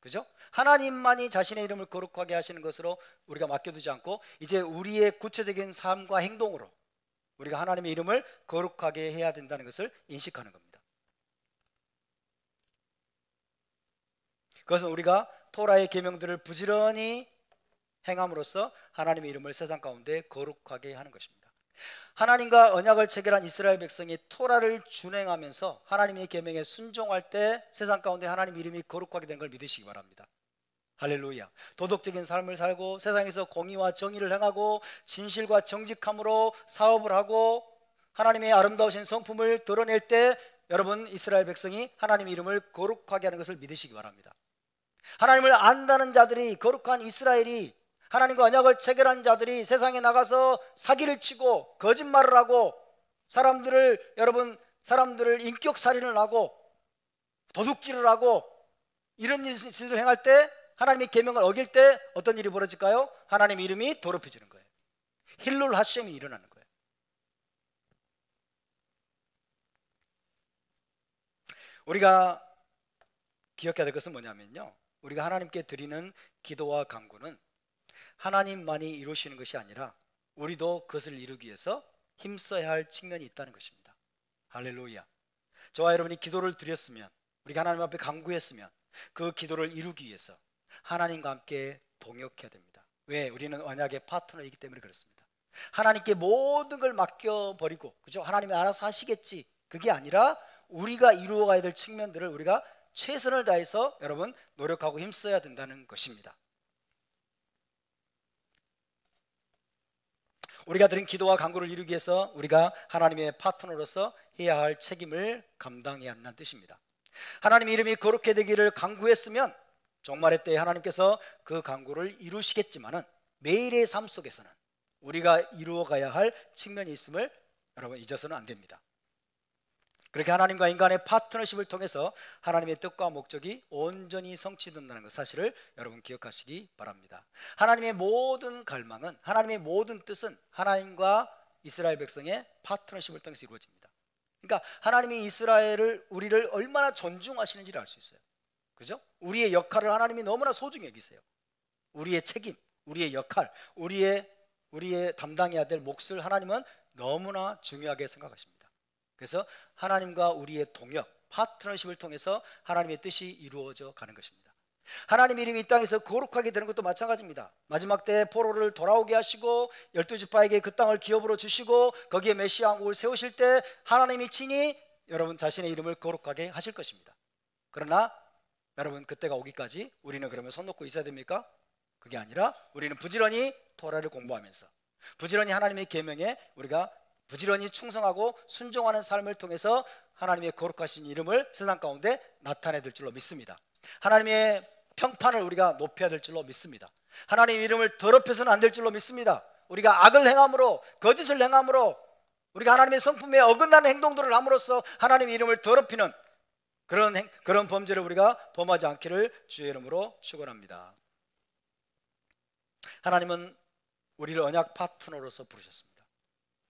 그죠? 하나님만이 자신의 이름을 거룩하게 하시는 것으로 우리가 맡겨두지 않고 이제 우리의 구체적인 삶과 행동으로 우리가 하나님의 이름을 거룩하게 해야 된다는 것을 인식하는 겁니다. 그것은 우리가 토라의 계명들을 부지런히 행함으로써 하나님의 이름을 세상 가운데 거룩하게 하는 것입니다. 하나님과 언약을 체결한 이스라엘 백성이 토라를 준행하면서 하나님의 계명에 순종할 때 세상 가운데 하나님의 이름이 거룩하게 되는 걸 믿으시기 바랍니다. 할렐루야. 도덕적인 삶을 살고 세상에서 공의와 정의를 행하고 진실과 정직함으로 사업을 하고 하나님의 아름다우신 성품을 드러낼 때 여러분, 이스라엘 백성이 하나님의 이름을 거룩하게 하는 것을 믿으시기 바랍니다. 하나님을 안다는 자들이, 거룩한 이스라엘이, 하나님과 언약을 체결한 자들이 세상에 나가서 사기를 치고 거짓말을 하고 사람들을 인격살인을 하고 도둑질을 하고 이런 짓을 행할 때, 하나님의 계명을 어길 때 어떤 일이 벌어질까요? 하나님의 이름이 더럽혀지는 거예요. 힐룰 하셴이 일어나는 거예요. 우리가 기억해야 될 것은 뭐냐면요, 우리가 하나님께 드리는 기도와 간구는 하나님만이 이루시는 것이 아니라 우리도 그것을 이루기 위해서 힘써야 할 측면이 있다는 것입니다. 할렐루야. 저와 여러분이 기도를 드렸으면, 우리가 하나님 앞에 간구했으면 그 기도를 이루기 위해서 하나님과 함께 동역해야 됩니다. 왜? 우리는 언약의 파트너이기 때문에 그렇습니다. 하나님께 모든 걸 맡겨버리고, 그죠? 하나님이 알아서 하시겠지, 그게 아니라 우리가 이루어가야 될 측면들을 우리가 최선을 다해서 여러분 노력하고 힘써야 된다는 것입니다. 우리가 드린 기도와 간구를 이루기 위해서 우리가 하나님의 파트너로서 해야 할 책임을 감당해야 한다는 뜻입니다. 하나님의 이름이 거룩해 되기를 간구했으면 종말의 때에 하나님께서 그 간구를 이루시겠지만은 매일의 삶 속에서는 우리가 이루어가야 할 측면이 있음을 여러분 잊어서는 안 됩니다. 그렇게 하나님과 인간의 파트너십을 통해서 하나님의 뜻과 목적이 온전히 성취된다는 것 사실을 여러분 기억하시기 바랍니다. 하나님의 모든 갈망은, 하나님의 모든 뜻은 하나님과 이스라엘 백성의 파트너십을 통해서 이루어집니다. 그러니까 하나님이 이스라엘을, 우리를 얼마나 존중하시는지를 알 수 있어요. 그죠? 우리의 역할을 하나님이 너무나 소중히 여기세요. 우리의 책임, 우리의 역할, 우리의 담당해야 될 몫을 하나님은 너무나 중요하게 생각하십니다. 그래서 하나님과 우리의 동역, 파트너십을 통해서 하나님의 뜻이 이루어져 가는 것입니다. 하나님의 이름이 이 땅에서 거룩하게 되는 것도 마찬가지입니다. 마지막 때 포로를 돌아오게 하시고 12지파에게 그 땅을 기업으로 주시고 거기에 메시아 왕국을 세우실 때 하나님이 친히 여러분 자신의 이름을 거룩하게 하실 것입니다. 그러나 여러분 그때가 오기까지 우리는 그러면 손 놓고 있어야 됩니까? 그게 아니라 우리는 부지런히 토라를 공부하면서, 부지런히 하나님의 계명에 우리가 부지런히 충성하고 순종하는 삶을 통해서 하나님의 거룩하신 이름을 세상 가운데 나타내야 될 줄로 믿습니다. 하나님의 평판을 우리가 높여야 될 줄로 믿습니다. 하나님의 이름을 더럽혀서는 안 될 줄로 믿습니다. 우리가 악을 행함으로, 거짓을 행함으로, 우리가 하나님의 성품에 어긋나는 행동들을 함으로써 하나님의 이름을 더럽히는 그런 범죄를 우리가 범하지 않기를 주의 이름으로 축원합니다. 하나님은 우리를 언약 파트너로서 부르셨습니다.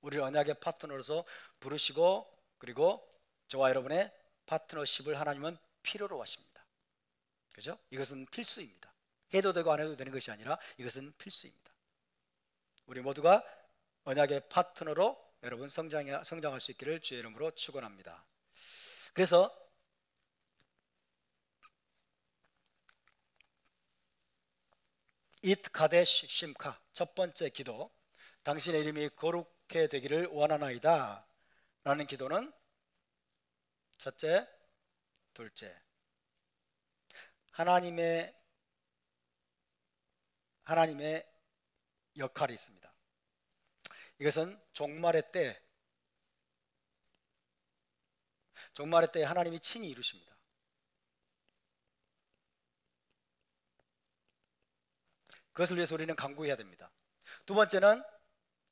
우리를 언약의 파트너로서 부르시고, 그리고 저와 여러분의 파트너십을 하나님은 필요로 하십니다. 그죠? 이것은 필수입니다. 해도 되고 안 해도 되는 것이 아니라 이것은 필수입니다. 우리 모두가 언약의 파트너로 여러분 성장할 수 있기를 주의 이름으로 축원합니다. 그래서 잇 카데시 심카, 첫 번째 기도, 당신의 이름이 거룩해 되기를 원하나이다 라는 기도는 첫째, 둘째, 하나님의 역할이 있습니다. 이것은 종말의 때 하나님이 친히 이루십니다. 그것을 위해서 우리는 간구해야 됩니다. 두 번째는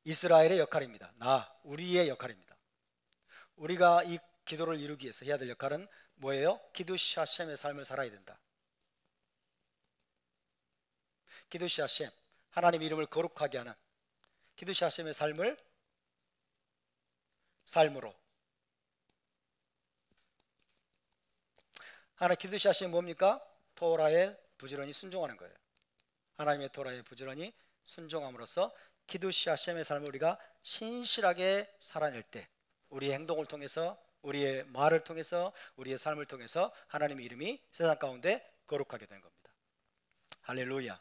이스라엘의 역할입니다. 우리의 역할입니다. 우리가 이 기도를 이루기 위해서 해야 될 역할은 뭐예요? 키두시 하셈의 삶을 살아야 된다. 키두시 하셈, 하나님 이름을 거룩하게 하는 키두시 하셈의 삶으로. 하나님 키두시 하셈이 뭡니까? 토라에 부지런히 순종하는 거예요. 하나님의 토라에 부지런히 순종함으로써 키두시 하셈의 삶을 우리가 신실하게 살아낼 때 우리의 행동을 통해서, 우리의 말을 통해서, 우리의 삶을 통해서 하나님의 이름이 세상 가운데 거룩하게 되는 겁니다. 할렐루야.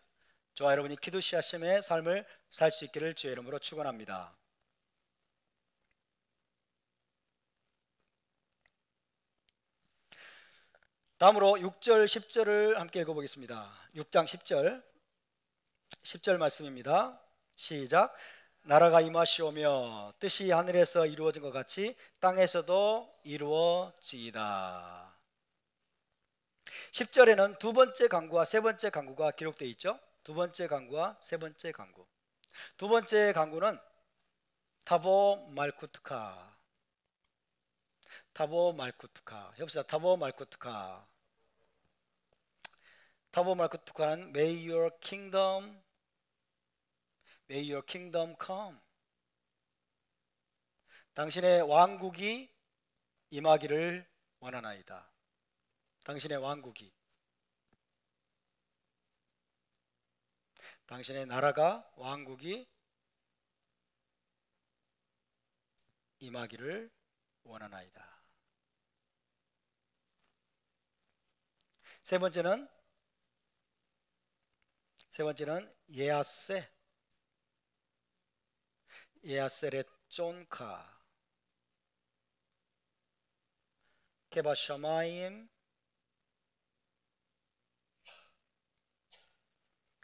저와 여러분이 키두시 하셈의 삶을 살 수 있기를 주의 이름으로 축원합니다. 다음으로 6절 10절을 함께 읽어보겠습니다. 6장 10절 말씀입니다. 시작. 나라가 임하시오며 뜻이 하늘에서 이루어진 것 같이 땅에서도 이루어지이다. 10절에는 두 번째 간구와 세 번째 간구가 기록되어 있죠. 두 번째 간구와 세 번째 간구. 두 번째 간구는 타보 말쿠트카. 해봅시다. 타보 말쿠트카는 May your kingdom come. 당신의 왕국이 임하기를 원하나이다. 당신의 왕국이, 당신의 나라가, 왕국이 임하기를 원하나이다. 세 번째는 예아세 레존카 케바샤마임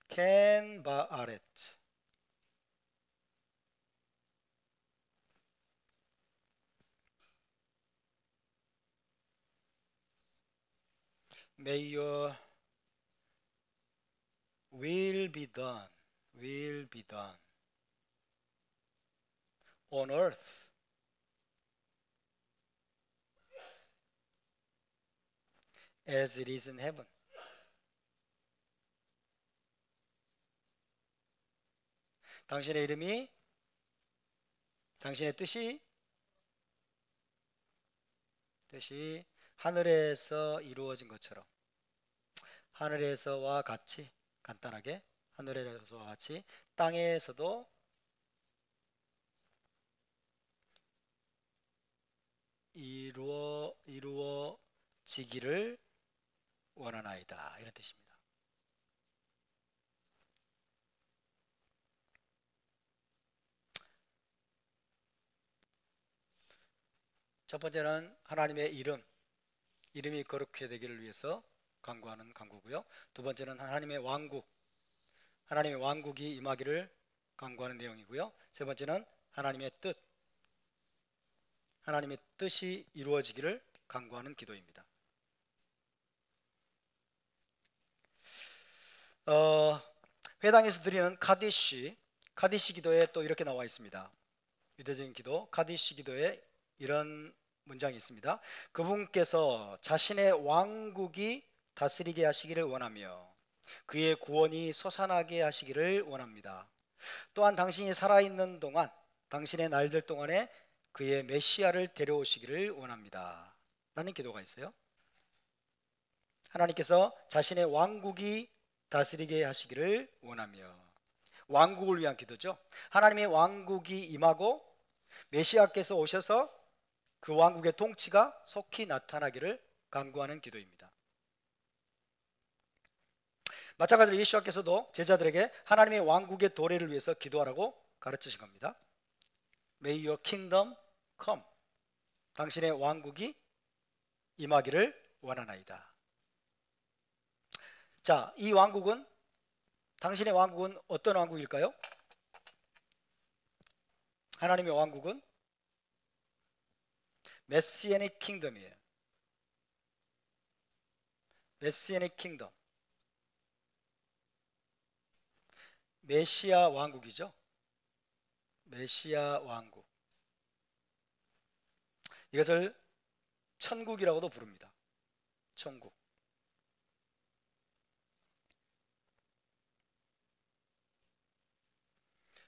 켄바아렛. May your will be done on earth as it is in heaven. 당신의 이름이, 당신의 뜻이 하늘에서 이루어진 것처럼, 하늘에서와 같이, 간단하게 하늘에서와 같이 땅에서도 이루어지기를 원하나이다, 이런 뜻입니다. 첫 번째는 하나님의 이름이 거룩해 되기를 위해서 간구하는 간구고요. 두 번째는 하나님의 왕국이 임하기를 간구하는 내용이고요. 세 번째는 하나님의 뜻이 이루어지기를 간구하는 기도입니다. 회당에서 드리는 카디시 기도에 또 이렇게 나와 있습니다. 유대적인 기도 카디시 기도에 이런 문장이 있습니다. 그분께서 자신의 왕국이 다스리게 하시기를 원하며 그의 구원이 솟아나게 하시기를 원합니다. 또한 당신이 살아있는 동안, 당신의 날들 동안에 그의 메시아를 데려오시기를 원합니다, 라는 기도가 있어요. 하나님께서 자신의 왕국이 다스리게 하시기를 원하며, 왕국을 위한 기도죠. 하나님의 왕국이 임하고 메시아께서 오셔서 그 왕국의 통치가 속히 나타나기를 간구하는 기도입니다. 마찬가지로 예수께서도 제자들에게 하나님의 왕국의 도래를 위해서 기도하라고 가르치신 겁니다. May your kingdom come. 당신의 왕국이 임하기를 원하나이다. 자, 이 왕국은, 당신의 왕국은 어떤 왕국일까요? 하나님의 왕국은 메시아닉 킹덤이에요. 메시아닉 킹덤. 메시아 왕국이죠. 메시아 왕국. 이것을 천국이라고도 부릅니다. 천국.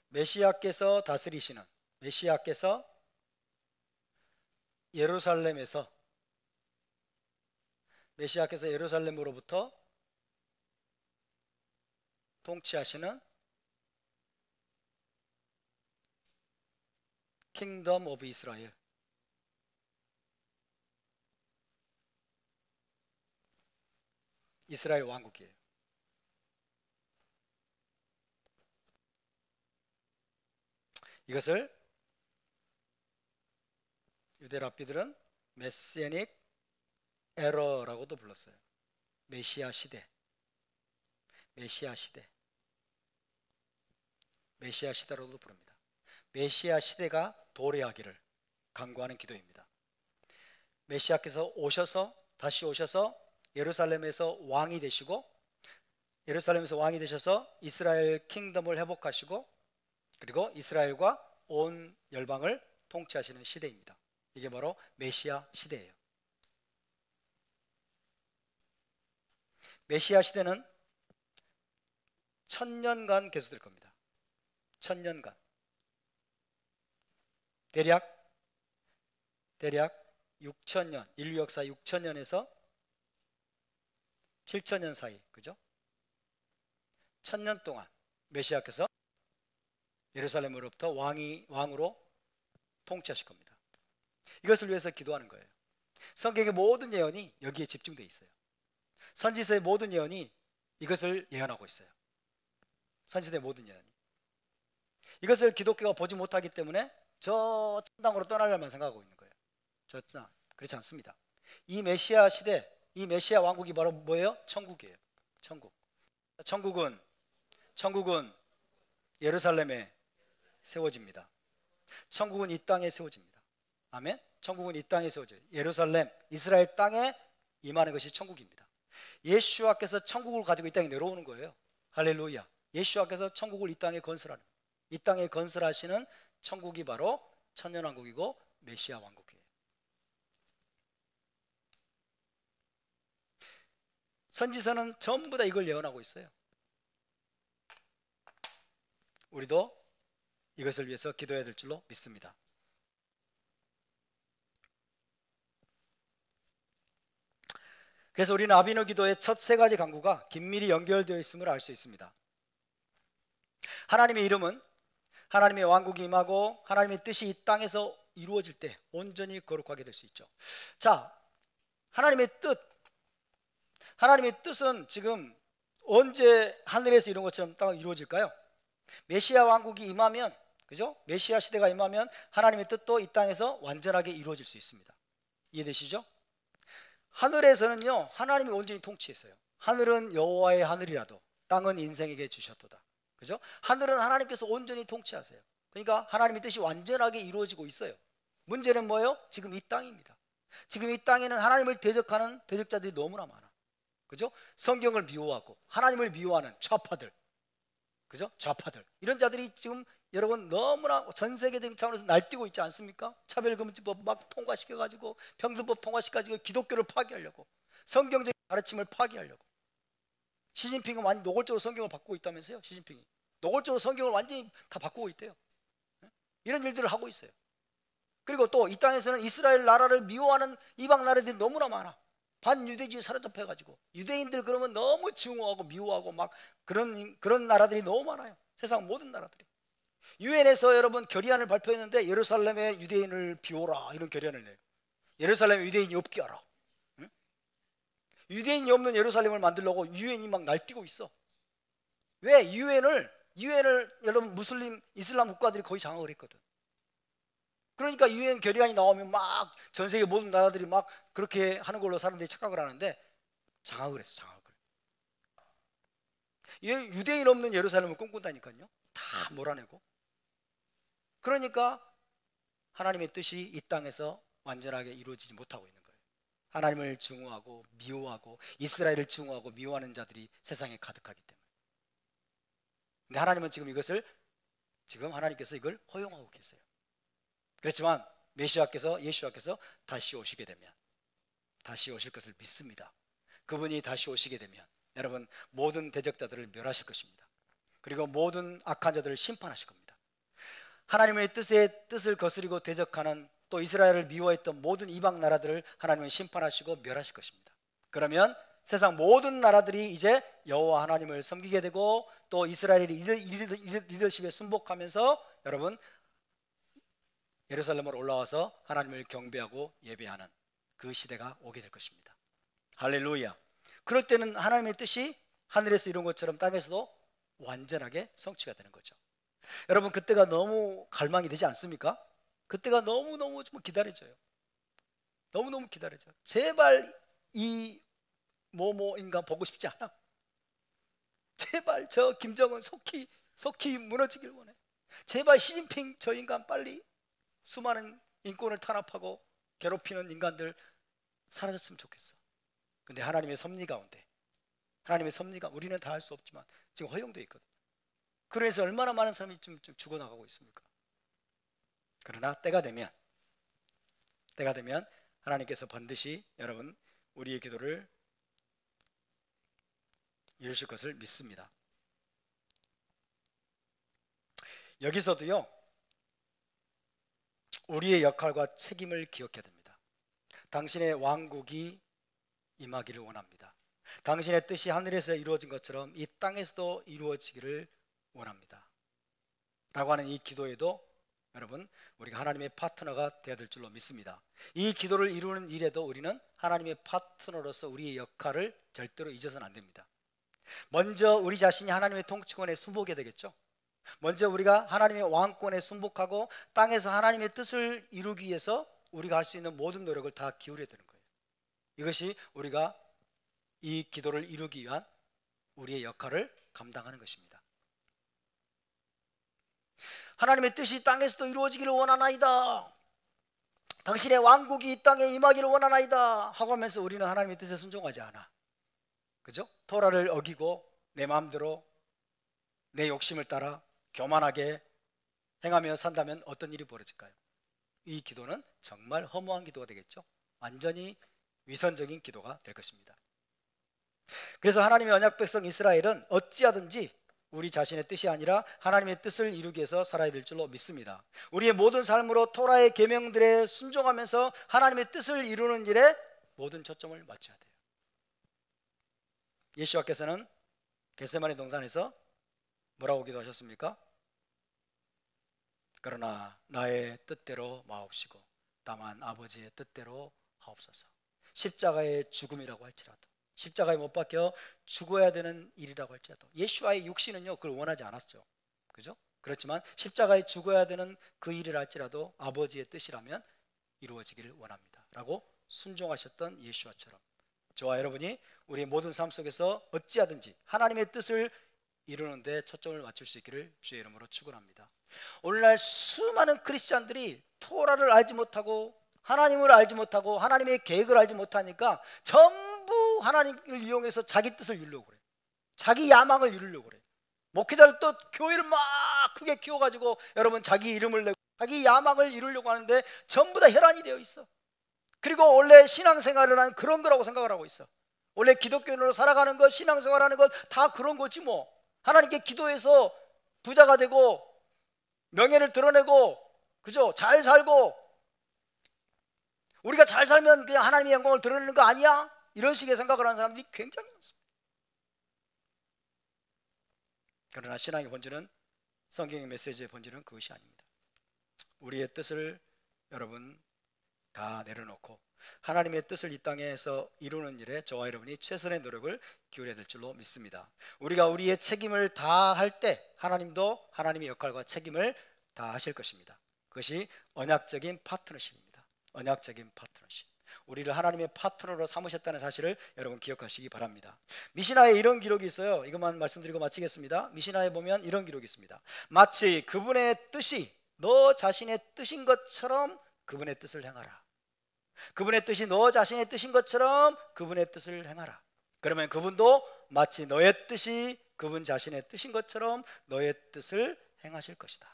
메시아께서 다스리시는, 메시아께서 예루살렘으로부터 통치하시는 킹덤 오브 이스라엘, 이스라엘 왕국이에요. 이것을 유대 랍비들은 메시아닉 에러라고도 불렀어요. 메시아 시대, 메시아 시대로도 부릅니다. 메시아 시대가 도래하기를 간구하는 기도입니다. 메시아께서 다시 오셔서 예루살렘에서 왕이 되시고, 예루살렘에서 왕이 되셔서 이스라엘 킹덤을 회복하시고, 그리고 이스라엘과 온 열방을 통치하시는 시대입니다. 이게 바로 메시아 시대예요. 메시아 시대는 1000년간 계속될 겁니다. 1000년간. 대략 6000년, 인류 역사 6000년에서 7천년 사이, 그죠? 1000년 동안 메시아께서 예루살렘으로부터 왕으로 통치하실 겁니다. 이것을 위해서 기도하는 거예요. 성경의 모든 예언이 여기에 집중되어 있어요. 선지서의 모든 예언이 이것을 예언하고 있어요. 선지서의 모든 예언이. 이것을 기독교가 보지 못하기 때문에 저 천당으로 떠나려만 생각하고 있는 거예요. 그렇지 않습니다. 이 메시아 시대, 이 메시아 왕국이 바로 뭐예요? 천국이에요. 천국. 천국은 예루살렘에 세워집니다. 천국은 이 땅에 세워집니다. 아멘. 천국은 이 땅에 세워져요. 예루살렘, 이스라엘 땅에 임하는 것이 천국입니다. 예수와께서 천국을 가지고 이 땅에 내려오는 거예요. 할렐루야. 예수와께서 천국을 이 땅에 건설하는, 이 땅에 건설하시는 천국이 바로 천년왕국이고 메시아 왕국이에요. 선지서는 전부 다 이걸 예언하고 있어요. 우리도 이것을 위해서 기도해야 될 줄로 믿습니다. 그래서 우리는 아비노 기도의 첫 세 가지 강구가 긴밀히 연결되어 있음을 알 수 있습니다. 하나님의 이름은 하나님의 왕국이 임하고 하나님의 뜻이 이 땅에서 이루어질 때 온전히 거룩하게 될 수 있죠. 자, 하나님의 뜻은 지금 언제 하늘에서 이룬 것처럼 딱 이루어질까요? 메시아 왕국이 임하면, 그죠? 메시아 시대가 임하면 하나님의 뜻도 이 땅에서 완전하게 이루어질 수 있습니다. 이해되시죠? 하늘에서는요, 하나님이 온전히 통치했어요. 하늘은 여호와의 하늘이라도 땅은 인생에게 주셨도다. 그죠? 하늘은 하나님께서 온전히 통치하세요. 그러니까 하나님의 뜻이 완전하게 이루어지고 있어요. 문제는 뭐예요? 지금 이 땅입니다. 지금 이 땅에는 하나님을 대적하는 대적자들이 너무나 많아. 그죠? 성경을 미워하고 하나님을 미워하는 좌파들, 그죠? 좌파들, 이런 자들이 지금 여러분 너무나 전 세계적인 차원에서 날뛰고 있지 않습니까? 차별금지법 막 통과시켜가지고, 평등법 통과시켜가지고 기독교를 파괴하려고, 성경적인 가르침을 파괴하려고. 시진핑은 완전 노골적으로 성경을 바꾸고 있다면서요. 시진핑이 노골적으로 성경을 완전히 다 바꾸고 있대요. 이런 일들을 하고 있어요. 그리고 또 이 땅에서는 이스라엘 나라를 미워하는 이방 나라들이 너무나 많아. 반유대주의 사로잡혀가지고 유대인들 그러면 너무 증오하고 미워하고 막 그런 나라들이 너무 많아요. 세상 모든 나라들이. 유엔에서 여러분 결의안을 발표했는데 예루살렘의 유대인을 비워라, 이런 결의안을 내요. 예루살렘에 유대인이 없게 하라. 응? 유대인이 없는 예루살렘을 만들려고 유엔이 막 날뛰고 있어. 왜? 유엔을 여러분 무슬림 이슬람 국가들이 거의 장악을 했거든. 그러니까 유엔 결의안이 나오면 막 전 세계 모든 나라들이 막 그렇게 하는 걸로 사람들이 착각을 하는데, 장악을 했어. 장악을. 유대인 없는 예루살렘을 꿈꾼다니까요. 다 몰아내고. 그러니까 하나님의 뜻이 이 땅에서 완전하게 이루어지지 못하고 있는 거예요. 하나님을 증오하고 미워하고 이스라엘을 증오하고 미워하는 자들이 세상에 가득하기 때문에. 근데 하나님은 지금 하나님께서 이걸 허용하고 계세요. 그렇지만 예수와께서 다시 오시게 되면, 다시 오실 것을 믿습니다. 그분이 다시 오시게 되면 여러분 모든 대적자들을 멸하실 것입니다. 그리고 모든 악한 자들을 심판하실 겁니다. 하나님의 뜻을 거스리고 대적하는, 또 이스라엘을 미워했던 모든 이방 나라들을 하나님은 심판하시고 멸하실 것입니다. 그러면 세상 모든 나라들이 이제 여호와 하나님을 섬기게 되고, 또 이스라엘이 리더십에 순복하면서 여러분 예루살렘으로 올라와서 하나님을 경배하고 예배하는 그 시대가 오게 될 것입니다. 할렐루야. 그럴 때는 하나님의 뜻이 하늘에서 이룬 것처럼 땅에서도 완전하게 성취가 되는 거죠. 여러분 그때가 너무 갈망이 되지 않습니까? 그때가 너무너무 좀 기다려져요. 너무너무 기다려져요. 제발 이 인간 보고 싶지 않아. 제발 저 김정은 속히 무너지길 원해. 제발 시진핑 저 인간 빨리 수많은 인권을 탄압하고 괴롭히는 인간들 사라졌으면 좋겠어. 근데 하나님의 섭리 가운데, 우리는 다 할 수 없지만 지금 허용되어 있거든. 그래서 얼마나 많은 사람이 좀 죽어나가고 있습니까? 그러나 때가 되면 하나님께서 반드시 여러분 우리의 기도를 이루실 것을 믿습니다. 여기서도요, 우리의 역할과 책임을 기억해야 됩니다. 당신의 왕국이 임하기를 원합니다. 당신의 뜻이 하늘에서 이루어진 것처럼 이 땅에서도 이루어지기를 원합니다 라고 하는 이 기도에도 여러분, 우리가 하나님의 파트너가 되어야 될 줄로 믿습니다. 이 기도를 이루는 일에도 우리는 하나님의 파트너로서 우리의 역할을 절대로 잊어서는 안 됩니다. 먼저 우리 자신이 하나님의 통치권에 순복해야 되겠죠. 먼저 우리가 하나님의 왕권에 순복하고 땅에서 하나님의 뜻을 이루기 위해서 우리가 할 수 있는 모든 노력을 다 기울여야 되는 거예요. 이것이 우리가 이 기도를 이루기 위한 우리의 역할을 감당하는 것입니다. 하나님의 뜻이 땅에서도 이루어지기를 원하나이다, 당신의 왕국이 이 땅에 임하기를 원하나이다 하고 하면서 우리는 하나님의 뜻에 순종하지 않아. 그죠? 토라를 어기고 내 마음대로 내 욕심을 따라 교만하게 행하며 산다면 어떤 일이 벌어질까요? 이 기도는 정말 허무한 기도가 되겠죠. 완전히 위선적인 기도가 될 것입니다. 그래서 하나님의 언약 백성 이스라엘은 어찌하든지 우리 자신의 뜻이 아니라 하나님의 뜻을 이루기 위해서 살아야 될 줄로 믿습니다. 우리의 모든 삶으로 토라의 계명들에 순종하면서 하나님의 뜻을 이루는 일에 모든 초점을 맞춰야 돼요. 예수와께서는 겟세마네 동산에서 뭐라고 기도하셨습니까? 그러나 나의 뜻대로 마옵시고 다만 아버지의 뜻대로 하옵소서. 십자가의 죽음이라고 할지라도, 십자가에 못 박혀 죽어야 되는 일이라고 할지라도, 예수와의 육신은요 그걸 원하지 않았죠. 그죠? 그렇지만 십자가에 죽어야 되는 그 일을 할지라도 아버지의 뜻이라면 이루어지기를 원합니다 라고 순종하셨던 예수와처럼 저와 여러분이 우리의 모든 삶 속에서 어찌하든지 하나님의 뜻을 이루는데 초점을 맞출 수 있기를 주의 이름으로 축원합니다. 오늘날 수많은 크리스찬들이 토라를 알지 못하고 하나님을 알지 못하고 하나님의 계획을 알지 못하니까 전부 하나님을 이용해서 자기 뜻을 이루려고 그래. 자기 야망을 이루려고 그래. 목회자를 또 교회를 막 크게 키워가지고 여러분 자기 이름을 내고 자기 야망을 이루려고 하는데 전부 다 혈안이 되어 있어. 그리고 원래 신앙생활을 한 그런 거라고 생각을 하고 있어. 원래 기독교인으로 살아가는 것, 신앙생활하는 것 다 그런 거지 뭐. 하나님께 기도해서 부자가 되고 명예를 드러내고, 그죠? 잘 살고, 우리가 잘 살면 그냥 하나님의 영광을 드러내는 거 아니야? 이런 식의 생각을 하는 사람들이 굉장히 많습니다. 그러나 신앙의 본질은, 성경의 메시지의 본질은 그것이 아닙니다. 우리의 뜻을 여러분 다 내려놓고 하나님의 뜻을 이 땅에서 이루는 일에 저와 여러분이 최선의 노력을 기울여야 될 줄로 믿습니다. 우리가 우리의 책임을 다 할 때 하나님도 하나님의 역할과 책임을 다 하실 것입니다. 그것이 언약적인 파트너십입니다. 언약적인 파트너십. 우리를 하나님의 파트너로 삼으셨다는 사실을 여러분 기억하시기 바랍니다. 미시나에 이런 기록이 있어요. 이것만 말씀드리고 마치겠습니다. 미시나에 보면 이런 기록이 있습니다. 마치 그분의 뜻이 너 자신의 뜻인 것처럼 그분의 뜻을 행하라. 그분의 뜻이 너 자신의 뜻인 것처럼 그분의 뜻을 행하라. 그러면 그분도 마치 너의 뜻이 그분 자신의 뜻인 것처럼 너의 뜻을 행하실 것이다.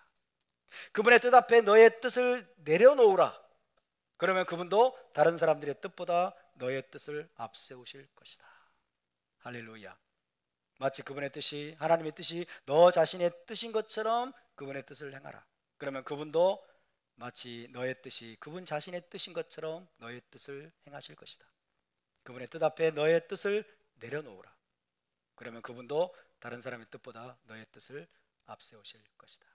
그분의 뜻 앞에 너의 뜻을 내려놓으라. 그러면 그분도 다른 사람들의 뜻보다 너의 뜻을 앞세우실 것이다. 할렐루야. 마치 그분의 뜻이, 하나님의 뜻이 너 자신의 뜻인 것처럼 그분의 뜻을 행하라. 그러면 그분도 마치 너의 뜻이 그분 자신의 뜻인 것처럼 너의 뜻을 행하실 것이다. 그분의 뜻 앞에 너의 뜻을 내려놓으라. 그러면 그분도 다른 사람의 뜻보다 너의 뜻을 앞세우실 것이다.